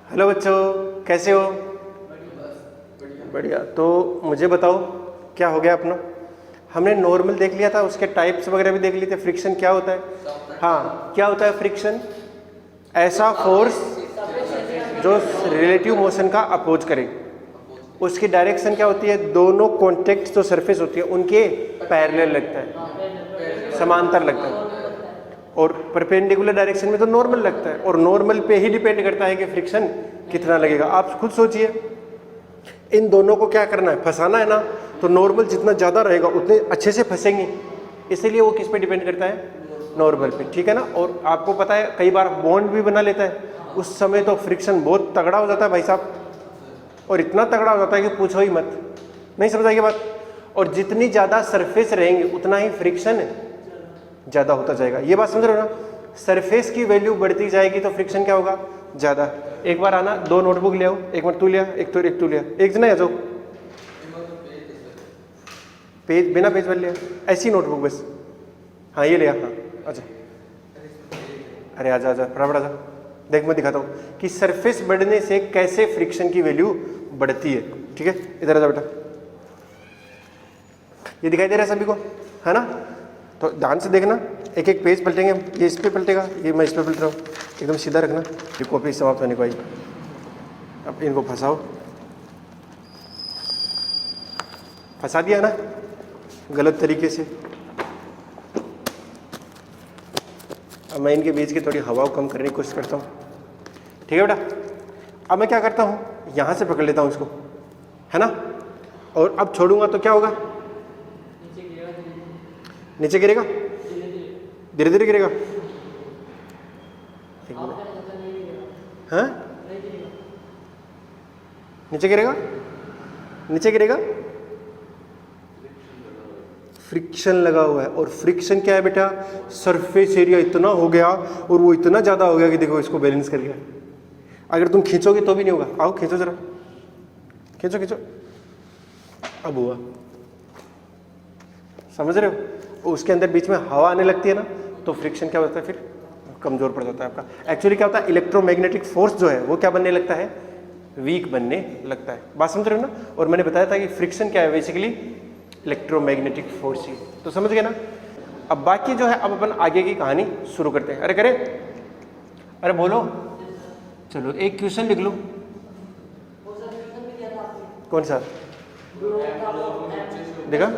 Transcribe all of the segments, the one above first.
Hello बच्चों, कैसे हो? बढ़िया। तो मुझे बताओ क्या हो गया अपना। हमने नॉर्मल देख लिया था, उसके टाइप्स वगैरह भी देख लिए थे। फ्रिक्शन क्या होता है? हाँ, क्या होता है फ्रिक्शन? ऐसा फोर्स जो रिलेटिव मोशन का अपोज करे। उसकी डायरेक्शन क्या होती है? दोनों कॉन्टेक्ट जो सरफेस होती है उनके पैरेलल लगता है, समांतर लगता है। और परपेंडिकुलर डायरेक्शन में तो नॉर्मल लगता है, और नॉर्मल पे ही डिपेंड करता है कि फ्रिक्शन कितना लगेगा। आप खुद सोचिए, इन दोनों को क्या करना है? फंसाना है ना। तो नॉर्मल जितना ज़्यादा रहेगा उतने अच्छे से फंसेंगे, इसीलिए वो किस पे डिपेंड करता है? नॉर्मल पे, ठीक है ना। और आपको पता है कई बार बॉन्ड भी बना लेता है, उस समय तो फ्रिक्शन बहुत तगड़ा हो जाता है भाई साहब, और इतना तगड़ा हो जाता है कि पूछो ही मत। नहीं समझ आएगी बात? और जितनी ज़्यादा सरफेस रहेंगे उतना ही फ्रिक्शन ज़्यादा होता जाएगा। ये बात समझ रहे हो ना? सरफेस की वैल्यू बढ़ती जाएगी तो फ्रिक्शन क्या होगा? ज़्यादा। एक बार आना, दो नोटबुक ले आओ, एक बार तू लिया, एक तू लिया, एक जना आ जाओ। पेज बिना पेज वाले लिया, ऐसी नोटबुक बस। हाँ ये लिया, हाँ अच्छा। अरे आजा आजा, फटाफट आजा। देख मैं दिखाता हूँ कि सरफेस बढ़ने से कैसे फ्रिक्शन की वैल्यू बढ़ती है। ठीक है, इधर आजा बेटा। ये दिखाई दे रहा है सभी को, है ना? तो ध्यान से देखना, एक एक पेज पलटेंगे हम। ये इस पे पलटेगा, ये मैं इस पे पलट रहा हूँ। एकदम सीधा रखना, ये कॉपी समाप्त होने को आई। अब इनको फंसाओ। फंसा दिया ना गलत तरीके से। अब मैं इनके बीच की थोड़ी हवा कम करने की कोशिश करता हूँ। ठीक है बेटा, अब मैं क्या करता हूँ, यहाँ से पकड़ लेता हूँ इसको, है ना। और अब छोड़ूंगा तो क्या होगा? नीचे गिरेगा, धीरे धीरे गिरेगा। हाँ, नीचे गिरेगा, नीचे गिरेगा। फ्रिक्शन लगा हुआ है। और फ्रिक्शन क्या है बेटा? सरफेस एरिया इतना हो गया, और वो इतना ज़्यादा हो गया कि देखो इसको बैलेंस कर गया। अगर तुम खींचोगे तो भी नहीं होगा। आओ खींचो जरा, खींचो खींचो। अब हुआ, समझ रहे हो? उसके अंदर बीच में हवा आने लगती है ना, तो फ्रिक्शन क्या होता है? फिर कमज़ोर पड़ जाता है आपका। एक्चुअली क्या होता है? इलेक्ट्रोमैग्नेटिक फोर्स जो है वो क्या बनने लगता है? वीक बनने लगता है। बात समझ रहे हो ना? और मैंने बताया था कि फ्रिक्शन क्या है? बेसिकली इलेक्ट्रोमैग्नेटिक फोर्स ही। तो समझ गए ना? अब बाकी जो है, अब अपन आगे की कहानी शुरू करते हैं। अरे करें, अरे बोलो। चलो एक क्वेश्चन लिख लो। कौन सा देखा?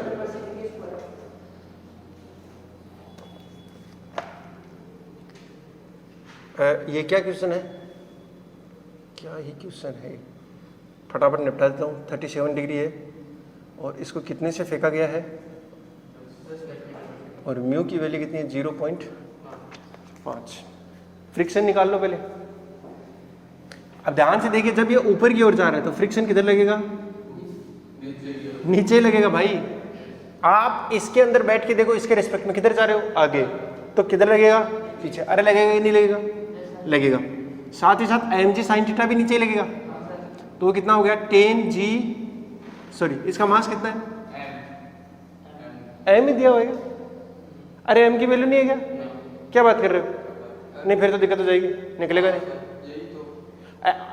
ये क्या क्वेश्चन है? क्या ही क्वेश्चन है? फटाफट निपटा देता हूँ। 37 डिग्री है, और इसको कितने से फेंका गया है? और म्यू की वैल्यू कितनी है? 0.5। फ्रिक्शन निकाल लो पहले। अब ध्यान से देखिए, जब ये ऊपर की ओर जा रहा है तो फ्रिक्शन किधर लगेगा? नीचे लगेगा भाई। आप इसके अंदर बैठ के देखो, इसके रिस्पेक्ट में किधर जा रहे हो? आगे। तो किधर लगेगा? पीछे। अरे लगेगा ही नहीं लगेगा? लगेगा। साथ ही साथ mg sin थीटा भी नीचे लगेगा। तो वो कितना हो गया? 10g, सॉरी इसका मास कितना है? m ही दिया होगा। अरे m की वैल्यू नहीं है क्या? क्या बात कर रहे हो? नहीं फिर तो दिक्कत हो जाएगी, निकलेगा नहीं।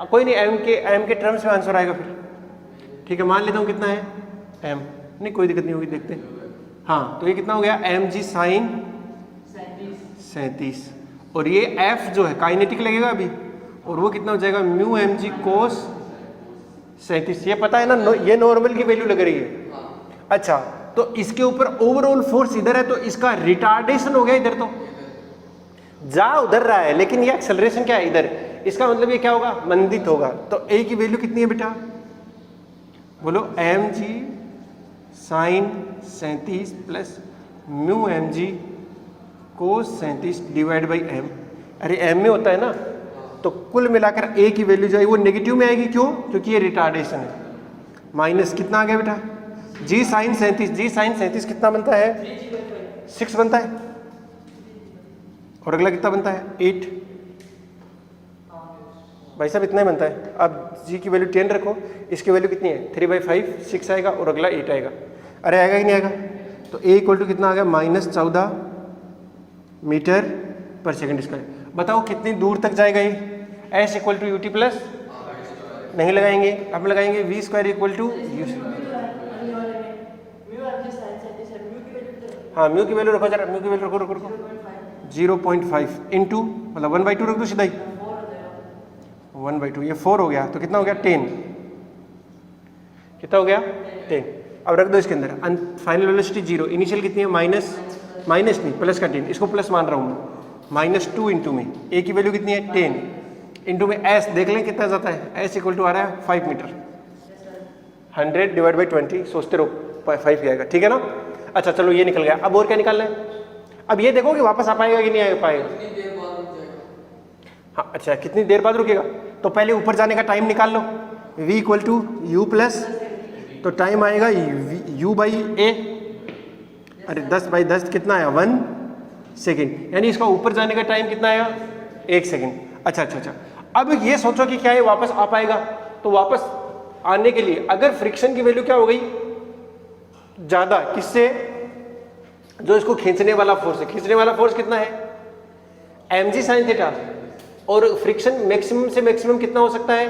कोई नहीं, m के टर्म्स में आंसर आएगा फिर। ठीक है, मान लेता हूँ कितना है m। नहीं कोई दिक्कत नहीं होगी, देखते हैं। हाँ तो ये कितना हो गया? mg sin 37। और ये f जो है काइनेटिक लगेगा अभी, और वो कितना हो जाएगा? Mu mg cos 37। ये पता है ना, ये नॉर्मल की वैल्यू लग रही है। अच्छा, तो इसके ऊपर ओवरऑल फोर्स इधर है, तो इसका रिटार्डेशन हो गया इधर, तो जा उधर रहा है, लेकिन ये एक्सेलरेशन क्या है? इधर। इसका मतलब ये क्या होगा? मंदित होगा। तो a की वैल्यू कितनी है बेटा? बोलो। mg sin 37 plus mu mg cos 37 divide by m। अरे m में होता है ना, तो कुल मिलाकर a की वैल्यू जो है वो नेगेटिव में आएगी। क्यों? क्योंकि ये रिटार्डेशन है। माइनस कितना आ गया बेटा? g sin 37। g sin 37 कितना बनता है? 6 बनता है। और अगला कितना बनता है? 8। भाई साहब इतना ही बनता है। अब g की वैल्यू 10 रखो, इसकी वैल्यू कितनी है? 3/5, 6 आएगा, और अगला 8 आएगा। अरे आएगा ही नहीं आएगा? तो a इक्वल टू कितना आ गया? -14 मीटर पर सेकंड स्क्वायर। बताओ कितनी दूर तक जाएगा ये? s equal to ut plus नहीं लगाएंगे, हम लगाएंगे v square equal to u. हाँ म्यू की वैल्यू रखो जरा, म्यू की वैल्यू रखो रखो 0.5 इंटू मतलब 1/2 रख दो सीधा ही, 1/2 ये 4 हो गया तो कितना हो गया 10, कितना हो गया 10। अब रख दो इसके अंदर फाइनल वेलोसिटी 0, इनिशियल कितनी है माइनस नहीं प्लस का 10, इसको प्लस मान रहा हूँ मैं, -2 इंटू में ए की वैल्यू कितनी है 10 इंटू में एस देख लें कितना जाता है, एस इक्वल टू आ रहा है 5 मीटर, 100 डिवाइड बाई 20 सोचते रहो 5 ही आएगा, ठीक है ना। अच्छा चलो ये निकल गया, अब और क्या निकालना है, अब ये देखो कि वापस आ पाएगा कि नहीं आ पाएगा। हाँ अच्छा कितनी देर बाद रुकेगा, तो पहले ऊपर जाने का टाइम निकाल लो, v equal to u plus, तो टाइम आएगा u बाई ए, अरे 10/10 कितना आया 1 सेकेंड, यानी इसका ऊपर जाने का टाइम कितना आएगा 1 सेकेंड। अच्छा अब ये सोचो कि क्या ये वापस आ पाएगा, तो वापस आने के लिए अगर फ्रिक्शन की वैल्यू क्या हो गई ज्यादा, किससे, जो इसको खींचने वाला फोर्स है, खींचने वाला फोर्स कितना है mg sin थीटा, और फ्रिक्शन मैक्सिमम से मैक्सिमम कितना हो सकता है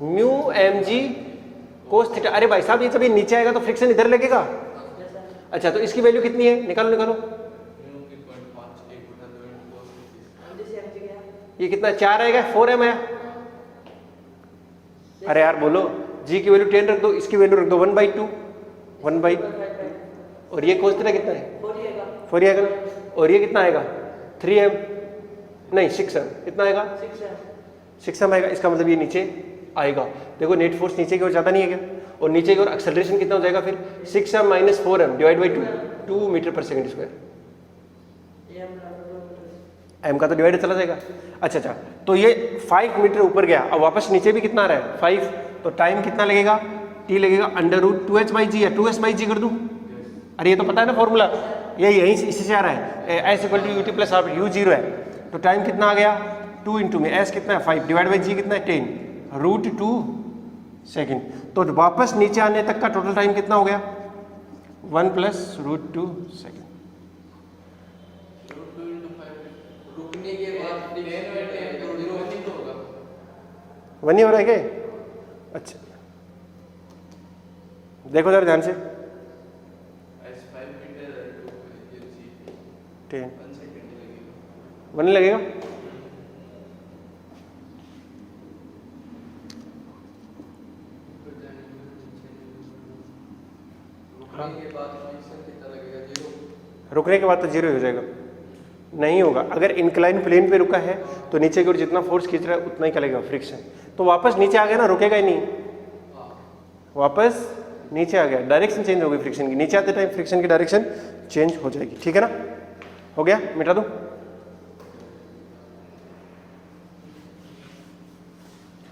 म्यू mg cos थीटा। अरे भाई साहब ये जब ये नीचे आएगा तो फ्रिक्शन इधर लगेगा। अच्छा तो इसकी वैल्यू कितनी है, निकालो ये कितना 4 आएगा 4m आया, अरे यार बोलो, g की वैल्यू 10 रख दो, इसकी वैल्यू रख दो 1/2 और ये cos थीटा कितना है 4 आएगा, और ये कितना आएगा 3m नहीं 6m, कितना आएगा 6m आएगा, इसका मतलब ये नीचे आएगा। देखो नेट फोर्स नीचे की ओर ज्यादा नहीं है क्या, और नीचे की ओर एक्सेलरेशन कितना हो जाएगा फिर 6m - 4m divide by 2 metre per second square, m का तो डिवाइड चला जाएगा। अच्छा तो ये 5 मीटर ऊपर गया, अब वापस नीचे भी कितना आ रहा है 5, तो टाइम कितना लगेगा t लगेगा √2h/g है, 2s/g कर दूं, अरे ये तो पता है ना फॉर्मूला, यही इसी से आ रहा है, s equal to ut plus u 0 है, तो टाइम कितना आ गया 2 इंटू में s कितना है 5 डिवाइड बाई g कितना है 10 √2 सेकेंड, तो वापस नीचे आने तक का टोटल टाइम कितना हो गया 1 + √2 सेकेंड। रुकने के बाद 1 ही हो रहा है क्या? अच्छा देखो जरा ध्यान से 10 1 लगेगा, हाँ रुकने के बाद तो 0 हो जाएगा, नहीं होगा, अगर इंक्लाइन प्लेन पे रुका है तो नीचे की ओर जितना फोर्स खींच रहा है उतना ही चलेगा फ्रिक्शन, तो वापस नीचे आ गया ना, रुकेगा ही नहीं, वापस नीचे आ गया, डायरेक्शन चेंज हो गई फ्रिक्शन की, नीचे आते टाइम फ्रिक्शन की डायरेक्शन चेंज हो जाएगी, ठीक है ना, हो गया, मिटा दो।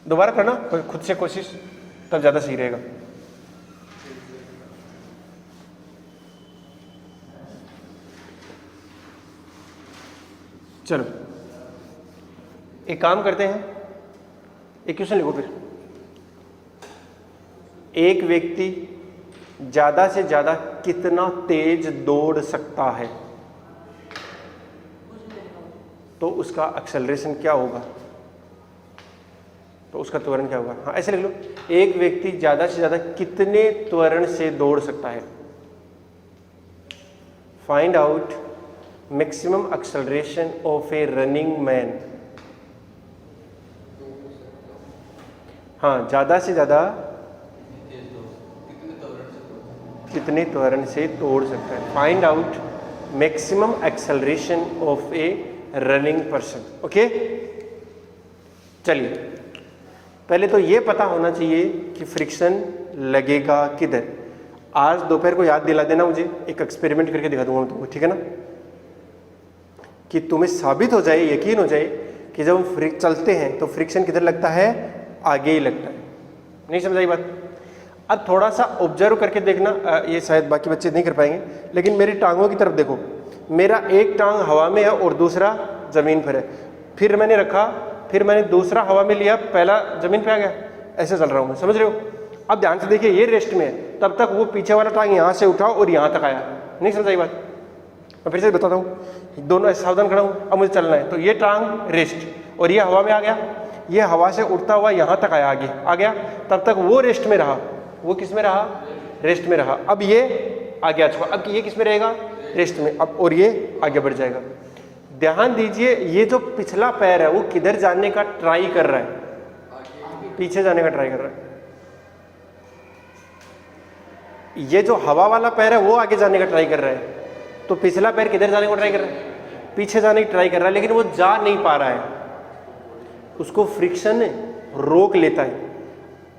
दोबारा करना खुद से कोशिश, तब ज्यादा सही रहेगा। चलो एक काम करते हैं, एक क्वेश्चन लिखो फिर, एक व्यक्ति ज्यादा से ज्यादा कितना तेज दौड़ सकता है, तो उसका एक्सेलरेशन क्या होगा, तो उसका त्वरण क्या होगा, हाँ ऐसे लिख लो, एक व्यक्ति ज्यादा से ज्यादा कितने त्वरण से दौड़ सकता है, find out maximum acceleration of A running man. हाँ ज्यादा से ज्यादा कितने त्वरण से दौड़ सकता है, find out maximum acceleration of A running person. Okay चलिए पहले तो ये पता होना चाहिए कि फ्रिक्शन लगेगा किधर। आज दोपहर को याद दिला देना मुझे, एक एक्सपेरिमेंट करके दिखा दूंगा तुमको, ठीक है ना, कि तुम्हें साबित हो जाए, यकीन हो जाए कि जब हम चलते हैं तो फ्रिक्शन किधर लगता है, आगे ही लगता है। नहीं समझाई बात? अब थोड़ा सा ऑब्जर्व करके देखना, ये शायद बाकी बच्चे नहीं कर पाएंगे, लेकिन मेरी टांगों की तरफ देखो, मेरा एक टांग हवा में है और दूसरा ज़मीन पर है, फिर मैंने रखा, फिर मैंने दूसरा हवा में लिया, पहला ज़मीन पे आ गया, ऐसे चल रहा हूँ मैं, समझ रहे हो? अब ध्यान से देखिए, ये रेस्ट में है, तब तक वो पीछे वाला टांग यहाँ से उठा और यहाँ तक आया। नहीं समझाई बात? मैं फिर से बताता हूँ, दोनों सावधान खड़ा हूँ, अब मुझे चलना है, तो ये टांग रेस्ट और ये हवा में आ गया, ये हवा से उड़ता हुआ यहाँ तक आया, आगे आ गया, तब तक वो रेस्ट में रहा। वो किस में रहा? रेस्ट में रहा। अब ये आगे आ चुका, अब ये किस में रहेगा? रेस्ट में। अब और ये आगे बढ़ जाएगा। ध्यान दीजिए, ये जो पिछला पैर है वो किधर जाने का ट्राई कर रहा है? पीछे जाने का ट्राई कर रहा है। ये जो हवा वाला पैर है वो आगे जाने का ट्राई कर रहा है, तो पिछला पैर किधर जाने को ट्राई कर रहा है? पीछे जाने की ट्राई कर रहा है, लेकिन वो जा नहीं पा रहा है, उसको फ्रिक्शन रोक लेता है।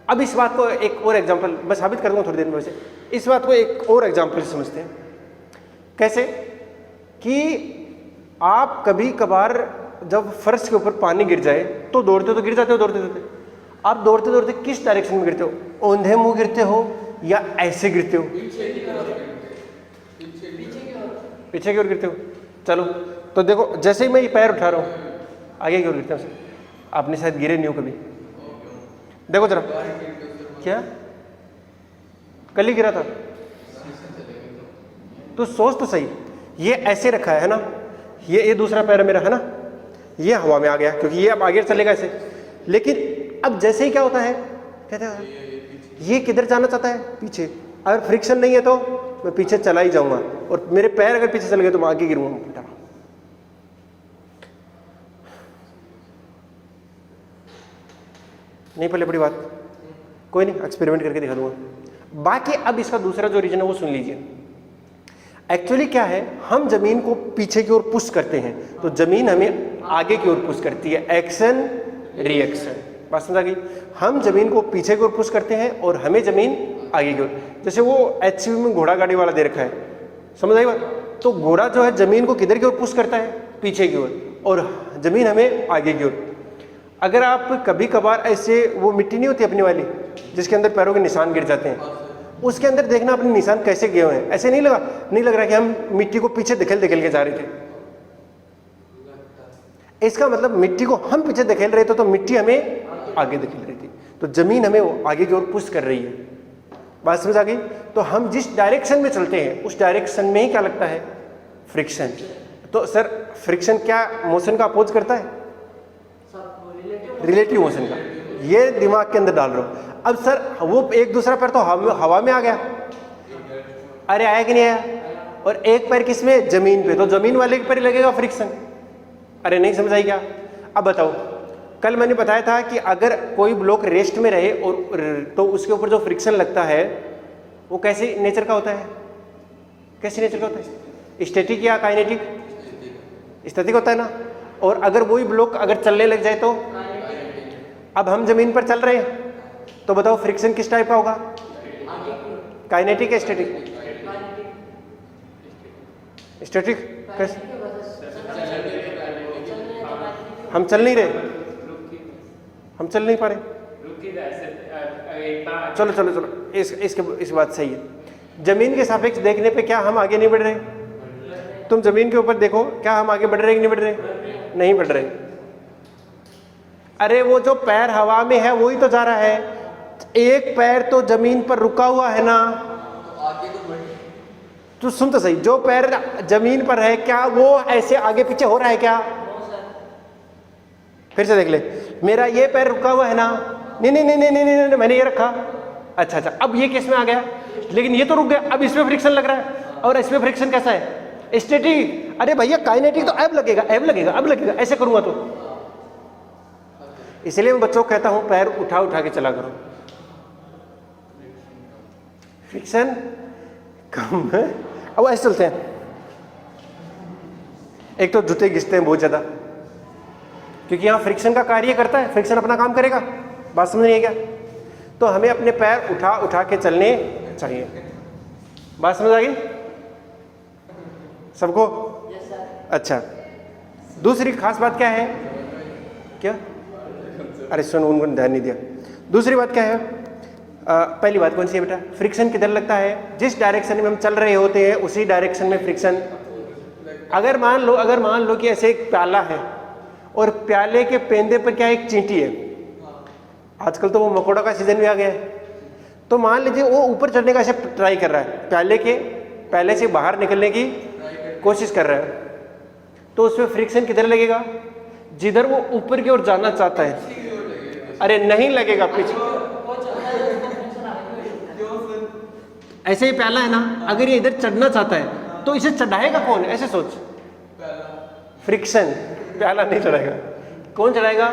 अब इस बात को एक और एग्जांपल मैं साबित कर दूंगा थोड़ी देर में। वैसे इस बात को एक और एग्जांपल से समझते हैं। कैसे? कि आप कभी कभार जब फर्श के ऊपर पानी गिर जाए तो दौड़ते तो गिर जाते हो, दौड़ते दौड़ते। आप दौड़ते दौड़ते किस डायरेक्शन में गिरते हो? औंधे मुंह गिरते हो या ऐसे गिरते हो? पीछे की ओर गिरते हो। चलो तो देखो, जैसे ही मैं ये पैर उठा रहा हूँ आगे की ओर गिरते हैं। आपने शायद गिरे नहीं हो कभी, देखो जरा। क्या कल ही गिरा था? तो सोच तो सही, ये ऐसे रखा है ना, ये दूसरा पैर मेरा है ना, ये हवा में आ गया क्योंकि ये अब आगे चलेगा ऐसे। लेकिन अब जैसे ही क्या होता है, कहते हैं ये किधर जाना चाहता है? पीछे। अगर फ्रिक्शन नहीं है तो मैं पीछे चला ही जाऊंगा, और मेरे पैर अगर पीछे चले गए तो मैं आगे गिरूंगा। नहीं पहले बड़ी बात, कोई नहीं, एक्सपेरिमेंट करके दिखा दूंगा। बाकी अब इसका दूसरा जो रीजन है वो सुन लीजिए। एक्चुअली क्या है, हम जमीन को पीछे की ओर पुश करते हैं तो जमीन हमें आगे की ओर पुश करती है। एक्शन रिएक्शन, बात समझ आ गई? हम जमीन को पीछे की ओर पुश करते हैं और हमें जमीन आगे की ओर। जैसे वो HCV में घोड़ा गाड़ी वाला दे रखा है, समझ आई बात? तो घोड़ा जो है जमीन को किधर की ओर पुश करता है? पीछे की ओर, और जमीन हमें आगे की ओर। अगर आप कभी कभार ऐसे, वो मिट्टी नहीं होती अपनी वाली जिसके अंदर पैरों के निशान गिर जाते हैं, उसके अंदर देखना अपने निशान कैसे गए हुए हैं। ऐसे नहीं लग रहा कि हम मिट्टी को पीछे धकेल के जा रहे थे। इसका मतलब मिट्टी को हम पीछे धकेल रहे थे तो मिट्टी हमें आगे धकेल रही थी, तो जमीन हमें आगे की ओर पुश कर रही है। बात समझ आ गई? तो हम जिस डायरेक्शन में चलते हैं उस डायरेक्शन में ही क्या लगता है? फ्रिक्शन। तो सर फ्रिक्शन क्या मोशन का अपोज करता है? रिलेटिव मोशन का। ये दिमाग के अंदर डाल रहा हूं। अब सर वो एक दूसरा पैर तो हवा में आ गया, अरे आया कि नहीं आया? और एक पैर किस में? जमीन पे, तो जमीन वाले के पैर लगेगा फ्रिक्शन। अरे नहीं समझ आई क्या? अब बताओ, कल मैंने बताया था कि अगर कोई ब्लॉक रेस्ट में रहे और तो उसके ऊपर जो फ्रिक्शन लगता है वो कैसे नेचर का होता है? कैसे नेचर का होता है? स्टैटिक या काइनेटिक? स्टैटिक होता है ना। और अगर वही ब्लॉक अगर चलने लग जाए तो? अब हम जमीन पर चल रहे हैं तो बताओ फ्रिक्शन किस टाइप का होगा? काइनेटिक या स्टैटिक? स्टैटिक। कैसे? हम चल नहीं रहे, हम चल नहीं पा रहे। चलो चलो चलो, इस बात सही है। जमीन के सापेक्ष देखने पे क्या हम आगे नहीं बढ़ रहे? तुम जमीन के ऊपर देखो, क्या हम आगे बढ़ रहे कि नहीं बढ़ रहे? नहीं बढ़ रहे। अरे वो जो पैर हवा में है वही तो जा रहा है, एक पैर तो जमीन पर रुका हुआ है ना। तो सुन तो सही, जो पैर जमीन पर है क्या वो ऐसे आगे पीछे हो रहा है क्या? फिर से देख ले, मेरा ये पैर रुका हुआ है ना। नहीं नहीं नहीं नहीं नहीं, नहीं, नहीं मैंने ये रखा। अच्छा अच्छा, अब ये किस में आ गया? लेकिन ये तो रुक गया, अब इसमें फ्रिक्शन लग रहा है। और इसमें फ्रिक्शन कैसा है? स्टैटिक। अरे भैया काइनेटिक तो अब लगेगा, अब लगेगा, अब लगेगा, ऐसे करूंगा तो। इसलिए मैं बच्चों को कहता हूं पैर उठा उठा के चला करो, फ्रिक्शन कम है। अब ऐसे चलते हैं। एक तो जूते घिसते हैं बहुत ज्यादा, क्योंकि यहां फ्रिक्शन का कार्य करता है, फ्रिक्शन अपना काम करेगा। बात समझ नहीं है क्या? तो हमें अपने पैर उठा उठा के चलने चाहिए। बात समझ आ गई सबको? अच्छा, दूसरी खास बात क्या है? क्या? अरे सुन, उनको ध्यान नहीं दिया। दूसरी बात क्या है? पहली बात कौन सी है बेटा? फ्रिक्शन किधर लगता है? जिस डायरेक्शन में हम चल रहे होते हैं उसी डायरेक्शन में फ्रिक्शन। अगर मान लो कि ऐसे एक प्याला है और प्याले के पेंदे पर क्या एक चींटी है। आजकल तो वो मकोड़ा का सीजन भी आ गया है, तो मान लीजिए वो ऊपर चढ़ने का ऐसे ट्राई कर रहा है, प्याले से बाहर निकलने की कोशिश कर रहा है, तो उसमें फ्रिक्शन किधर लगेगा? जिधर वो ऊपर की ओर जाना चाहता है अरे नहीं लगेगा पीछे, ऐसे ही प्याला है ना, अगर ये इधर चढ़ना चाहता है तो इसे चढ़ाएगा कौन? ऐसे सोच, फ्रिक्शन, प्याला नहीं चढ़ाएगा, कौन चढ़ाएगा?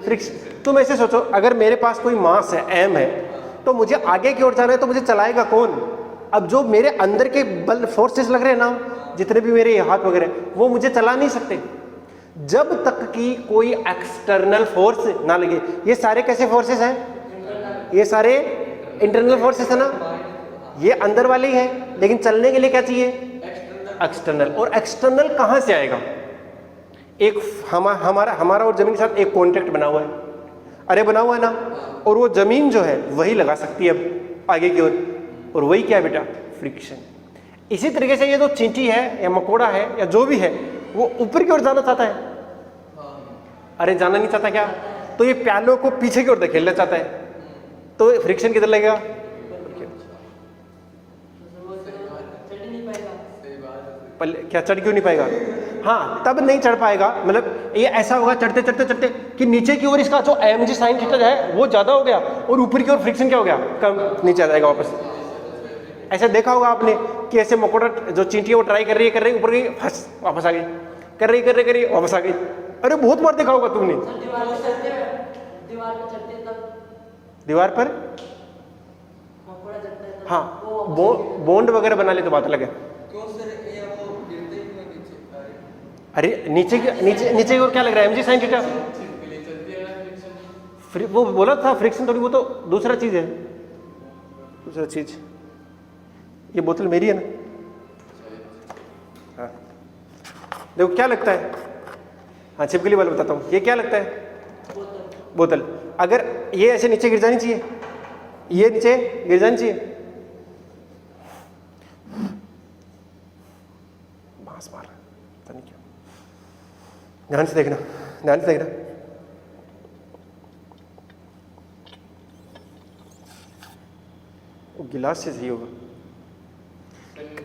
फ्रिक्शन। तुम ऐसे सोचो, अगर मेरे पास कोई मास है, एम है, तो मुझे आगे की ओर जाना है, तो मुझे चलाएगा कौन? अब जो मेरे अंदर के बल फोर्सेस लग रहे हैं ना, जितने भी मेरे हाथ वगैरह, वो मुझे चला नहीं सकते जब तक कि कोई एक्सटर्नल फोर्स ना लगे। ये सारे कैसे फोर्सेस हैं? ये सारे इंटरनल फोर्सेस है ना, ये अंदर वाले ही है, लेकिन चलने के लिए क्या चाहिए? एक्सटर्नल। और एक्सटर्नल कहां से आएगा? एक हमारा और जमीन के साथ एक कॉन्ट्रैक्ट बना हुआ है, अरे बना हुआ है ना, और वो जमीन जो है वही लगा सकती है अब आगे की ओर, और वही क्या है बेटा? फ्रिक्शन। इसी तरीके से ये जो चींटी है या मकोड़ा है या जो भी है, वो ऊपर की ओर जाना चाहता है, अरे जाना नहीं चाहता क्या? तो ये प्यालों को पीछे की ओर धकेलना चाहता है, तो फ्रिक्शन किधर लगेगा? क्या चढ़ क्यों नहीं पाएगा? हाँ, तब नहीं चढ़ पाएगा, मतलब ये ऐसा होगा चढ़ते चढ़ते चढ़ते कि नीचे की ओर इसका जो mg sin थीटा है वो ज्यादा हो गया, और ऊपर की ओर फ्रिक्शन क्या हो गया? कम, नीचे आ जाएगा वापस। ऐसा देखा होगा आपने कि ऐसे मकोड़ा जो चींटी है वो ट्राई कर रही है ऊपर गई, फंस वापस आ गई, कर रही वापस आ गई। अरे बहुत बार देखा होगा तुमने। दीवार पर हाँ, बॉन्ड वगैरह बना ले तो बात अलग है। अरे नीचे की ओर क्या लग रहा है? mg sin theta. वो बोला था फ्रिक्शन थोड़ी, वो तो दूसरा चीज है, दूसरा चीज। ये बोतल मेरी है ना? हाँ, देखो क्या लगता है। हाँ, छिपकली वाला बताता हूँ, ये क्या लगता है? बोतल। अगर ये ऐसे नीचे गिर जानी चाहिए, ये नीचे गिर जानी चाहिए, बांस मार रहा पता नहीं क्यों। ध्यान से देखना, ध्यान से देखना। वो गिलास से सही होगा।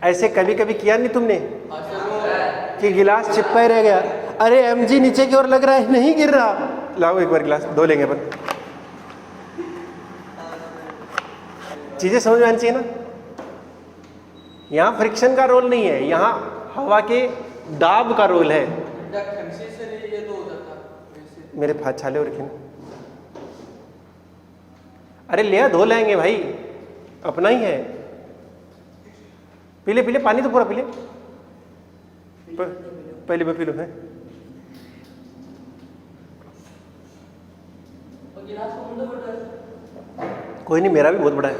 ऐसे कभी कभी किया नहीं तुमने कि गिलास चिपका ही रह गया? अरे mg नीचे की ओर लग रहा है, नहीं गिर रहा। लाओ एक बार गिलास धो लेंगे अपन। चीजें समझ में आनी चाहिए ना। यहां फ्रिक्शन का रोल नहीं है, यहां हवा के दाब का रोल है। मेरे हाथ छाले हो रखे ना। अरे ले धो लेंगे भाई, अपना ही है। पीले पीले पानी तो पूरा पीले, पहले मैं पी लूं। है कोई नहीं, मेरा भी बहुत बड़ा है।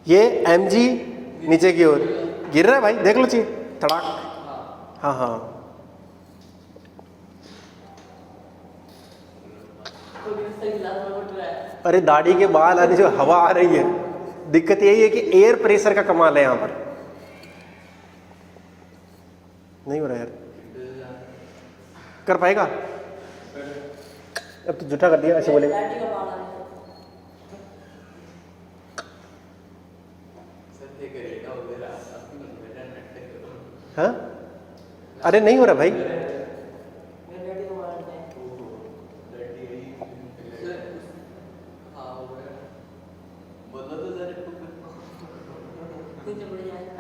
ये mg नीचे की ओर गिर रहा है भाई, देख लो चाहिए तड़ाक। हाँ हाँ, अरे दाढ़ी के बाल आने से हवा आ रही है। दिक्कत यही है कि एयर प्रेशर का कमाल है यहां पर। नहीं हो रहा यार, कर पाएगा? अब तो झूठा कर दिया, ऐसे बोले। हाँ, अरे नहीं हो रहा भाई।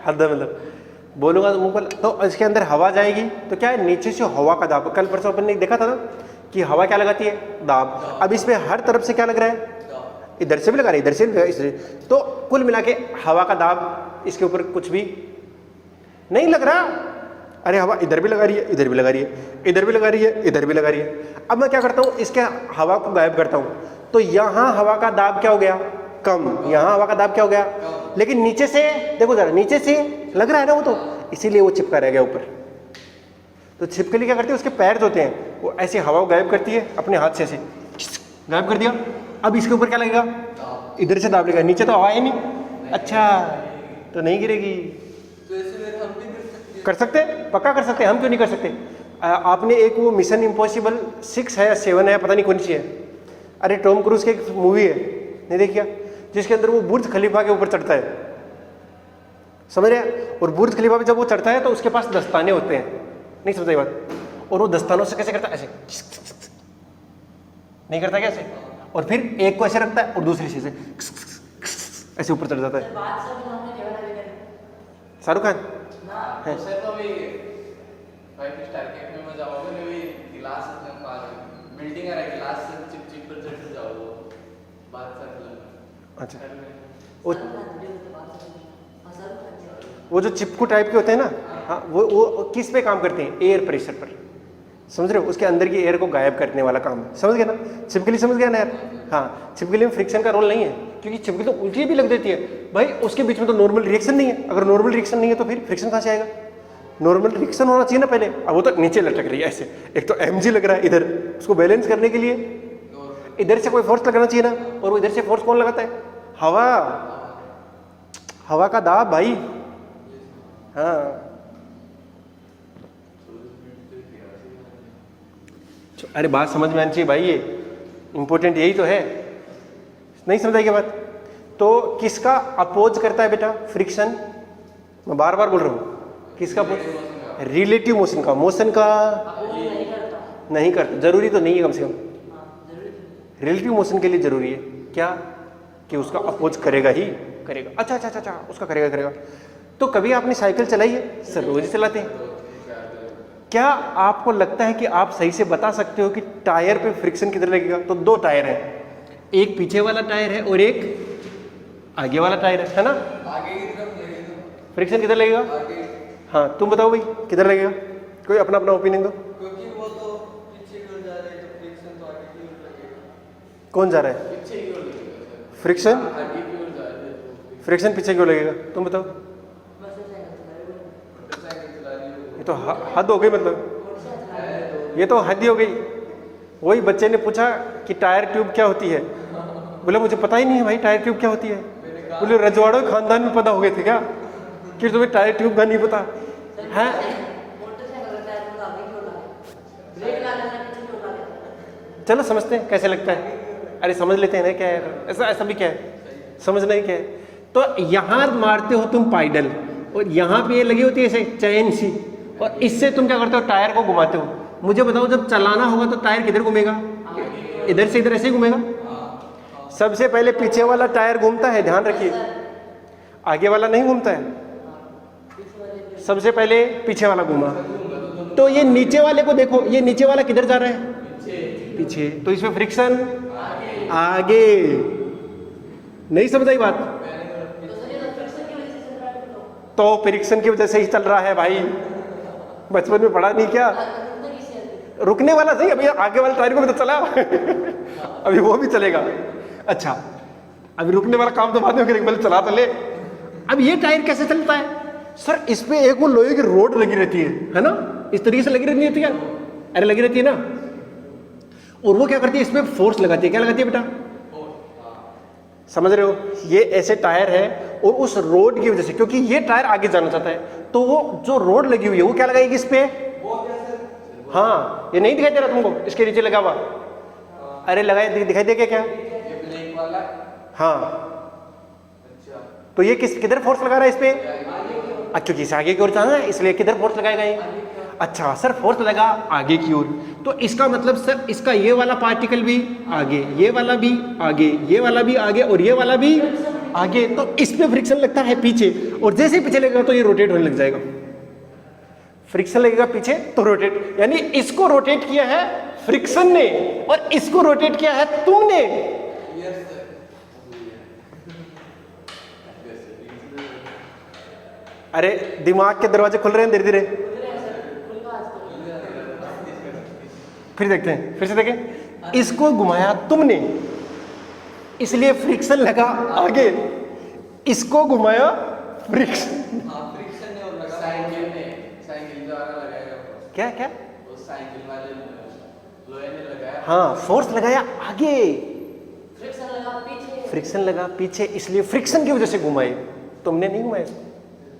हद है, मतलब बोलूंगा तो मुंह पर। तो इसके अंदर हवा जाएगी तो क्या है? नीचे से हवा का दाब। कल परसों अपन ने देखा था ना कि हवा क्या लगाती है? दाब। अब इसमें हर तरफ से क्या लग रहा है? इधर से भी लगा रही है, इधर से भी लगा रही है, इससे। तो कुल मिला के हवा का दाब इसके ऊपर कुछ भी नहीं लग रहा। अरे हवा इधर भी लगा रही है, इधर भी लगा रही है, इधर भी लगा रही है, इधर भी लगा रही है। अब मैं क्या करता हूँ? इसके हवा को गायब करता हूँ, तो यहाँ हवा का दाब क्या हो गया? कम। यहाँ हवा का दाब क्या हो गया? लेकिन नीचे से देखो जरा, नीचे से लग रहा है ना वो, तो इसीलिए वो चिपका रह गया ऊपर। तो छिपकली क्या करती है? उसके पैर होते हैं, वो ऐसे हवा को गायब करती है अपने हाथ से, ऐसे गायब कर दिया। अब इसके ऊपर क्या लगेगा? इधर से दाब लेगा, नीचे तो हवा है नहीं। अच्छा, तो नहीं गिरेगी। कर सकते, पक्का कर सकते। हम क्यों नहीं कर सकते? आपने एक वो मिशन इम्पॉसिबल 6 है या 7 है, पता नहीं कौन सी है। अरे टॉम क्रूज की एक मूवी है, नहीं देखिए, जिसके अंदर वो बुर्ज खलीफा के ऊपर चढ़ता है, समझ रहे हैं? और बुर्ज खलीफा पे जब वो चढ़ता है तो उसके पास दस्ताने होते हैं, नहीं समझ बात? और वो दस्तानों से कैसे करता है? ऐसे नहीं करता कैसे? और फिर एक को ऐसे रखता है और दूसरी चीज ऐसे ऊपर चढ़ जाता है। शाहरुख खान है। अच्छा, वो जो चिपकू टाइप के होते हैं ना, हाँ, वो किस पे काम करते हैं? एयर प्रेशर पर, समझ रहे हो? उसके अंदर की एयर को गायब करने वाला काम है, समझ गए ना? छिपकली समझ गया ना यार? हाँ, छिपकली में फ्रिक्शन का रोल नहीं है, क्योंकि छिपकली तो उल्टी भी लग देती है भाई, उसके बीच में तो नॉर्मल रिएक्शन नहीं है। अगर नॉर्मल रिएक्शन नहीं है तो फिर फ्रिक्शन कहाँ से आएगा? नॉर्मल रिएक्शन होना चाहिए ना पहले। अब वो तो नीचे लटक रही है ऐसे, एक तो mg लग रहा है इधर, उसको बैलेंस करने के लिए इधर से कोई फोर्स लगाना चाहिए ना, और वो इधर से फोर्स कौन लगाता है? हवा, हवा का दाब भाई। हाँ, अरे बात समझ में आनी चाहिए भाई, ये इंपॉर्टेंट यही तो है। नहीं समझ आएगी बात? तो किसका अपोज करता है बेटा फ्रिक्शन? मैं बार बार बोल रहा हूँ, किसका अपोज? रिलेटिव मोशन का। मोशन का नहीं करता, जरूरी तो नहीं है, कम से कम रिलेटिव मोशन के लिए जरूरी है क्या? कि उसका अपोज करेगा ही करेगा। अच्छा अच्छा अच्छा, उसका करेगा। तो कभी आपने साइकिल चलाई है? सर रोज ही चलाते हैं। क्या आपको लगता है कि आप सही से बता सकते हो कि टायर पे फ्रिक्शन किधर लगेगा? तो दो टायर है, एक पीछे वाला टायर है और एक आगे वाला टायर है ना? आगे की तरफ लगेगा फ्रिक्शन। किधर लगेगा? आगे। हाँ, तुम बताओ भाई किधर लगेगा? कोई अपना अपना ओपिनियन दो। क्योंकि वो तो पीछे की ओर जा रहा है, तो फ्रिक्शन तो आगे की ओर लगेगा। कौन जा रहा है? पीछे की ओर लगेगा फ्रिक्शन। आगे की ओर जा रहा है, फ्रिक्शन पीछे की ओर लगेगा। तुम बताओ। ये तो हद हो गई, मतलब ये तो हद ही हो गई। वही बच्चे ने पूछा कि टायर ट्यूब क्या होती है, बोले मुझे पता ही नहीं है भाई टायर ट्यूब क्या होती है। बोले रजवाड़ों के खानदान में पता हो गए थे क्या कि तुम्हें टायर ट्यूब का नहीं पता है? चलो समझते हैं कैसे लगता है। अरे समझ लेते हैं ना क्या है, ऐसा भी क्या है, समझना ही क्या है। तो यहाँ मारते हो तुम पाइडल, और यहाँ पे ये लगी होती है ऐसे चैन सी, और इससे तुम क्या करते हो? टायर को घुमाते हो। मुझे बताओ, जब चलाना होगा तो टायर किधर घूमेगा? इधर से इधर ऐसे ही घूमेगा। सबसे पहले पीछे वाला टायर घूमता है, ध्यान रखिए, आगे वाला नहीं घूमता है। सबसे पहले पीछे वाला घूमा, तो ये नीचे वाले को देखो, ये नीचे वाला किधर जा रहा है? पीछे। तो इसमें फ्रिक्शन आगे। नहीं समझ आई बात? तो फ्रिक्शन की वजह से ही चल रहा है भाई, बचपन में पढ़ा नहीं क्या? रुकने वाला सही, अभी आगे वाले टायर को भी तो चला अभी वो भी चलेगा। अच्छा, अभी रुकने वाला काम तो बाद में करेंगे, पहले चला तो ले। अब ये टायर कैसे चलता है? सर इस पे एक वो लोहे की रोड लगी रहती है ना, इस तरीके से लगी रहती है क्या? अरे लगी रहती है ना, और वो क्या करती है? इसमें फोर्स लगाती है। क्या लगाती है बेटा? समझ रहे हो? ये ऐसे टायर है, और उस रोड की वजह से, क्योंकि ये टायर आगे जाना चाहता है, तो वो जो रोड लगी हुई है वो क्या लगाएगी इस पे? हाँ, ये नहीं दिखाई दे रहा तुमको? इसके नीचे लगा हुआ, अरे लगाए, दिखाई दे क्या? हाँ, तो ये किधर फोर्स लगा रहा है इस पे? क्योंकि इसे आगे की ओर जाना है, इसलिए किधर फोर्स लगाएगा ये? अच्छा सर, फोर्स लगा आगे की ओर, तो इसका मतलब सर इसका ये वाला पार्टिकल भी आगे, ये वाला भी आगे, ये वाला भी आगे, और ये वाला भी आगे। तो इस पे फ्रिक्शन लगता है पीछे, और जैसे ही पीछे लगेगा तो ये रोटेट होने लग जाएगा। फ्रिक्शन लगेगा पीछे तो रोटेट, यानी इसको रोटेट किया है फ्रिक्शन ने, और इसको रोटेट किया है तुमने। अरे दिमाग के दरवाजे खुल रहे हैं धीरे धीरे। फिर देखते हैं, फिर से देखें। इसको घुमाया तुमने, इसलिए फ्रिक्शन लगा आगे, इसको घुमाया फ्रिक्शन। क्या क्या? साइकिल वाले लोहे ने लगाया, हाँ फोर्स लगाया आगे, फ्रिक्शन लगा पीछे, इसलिए फ्रिक्शन की वजह से घुमाए, तुमने नहीं घुमाए।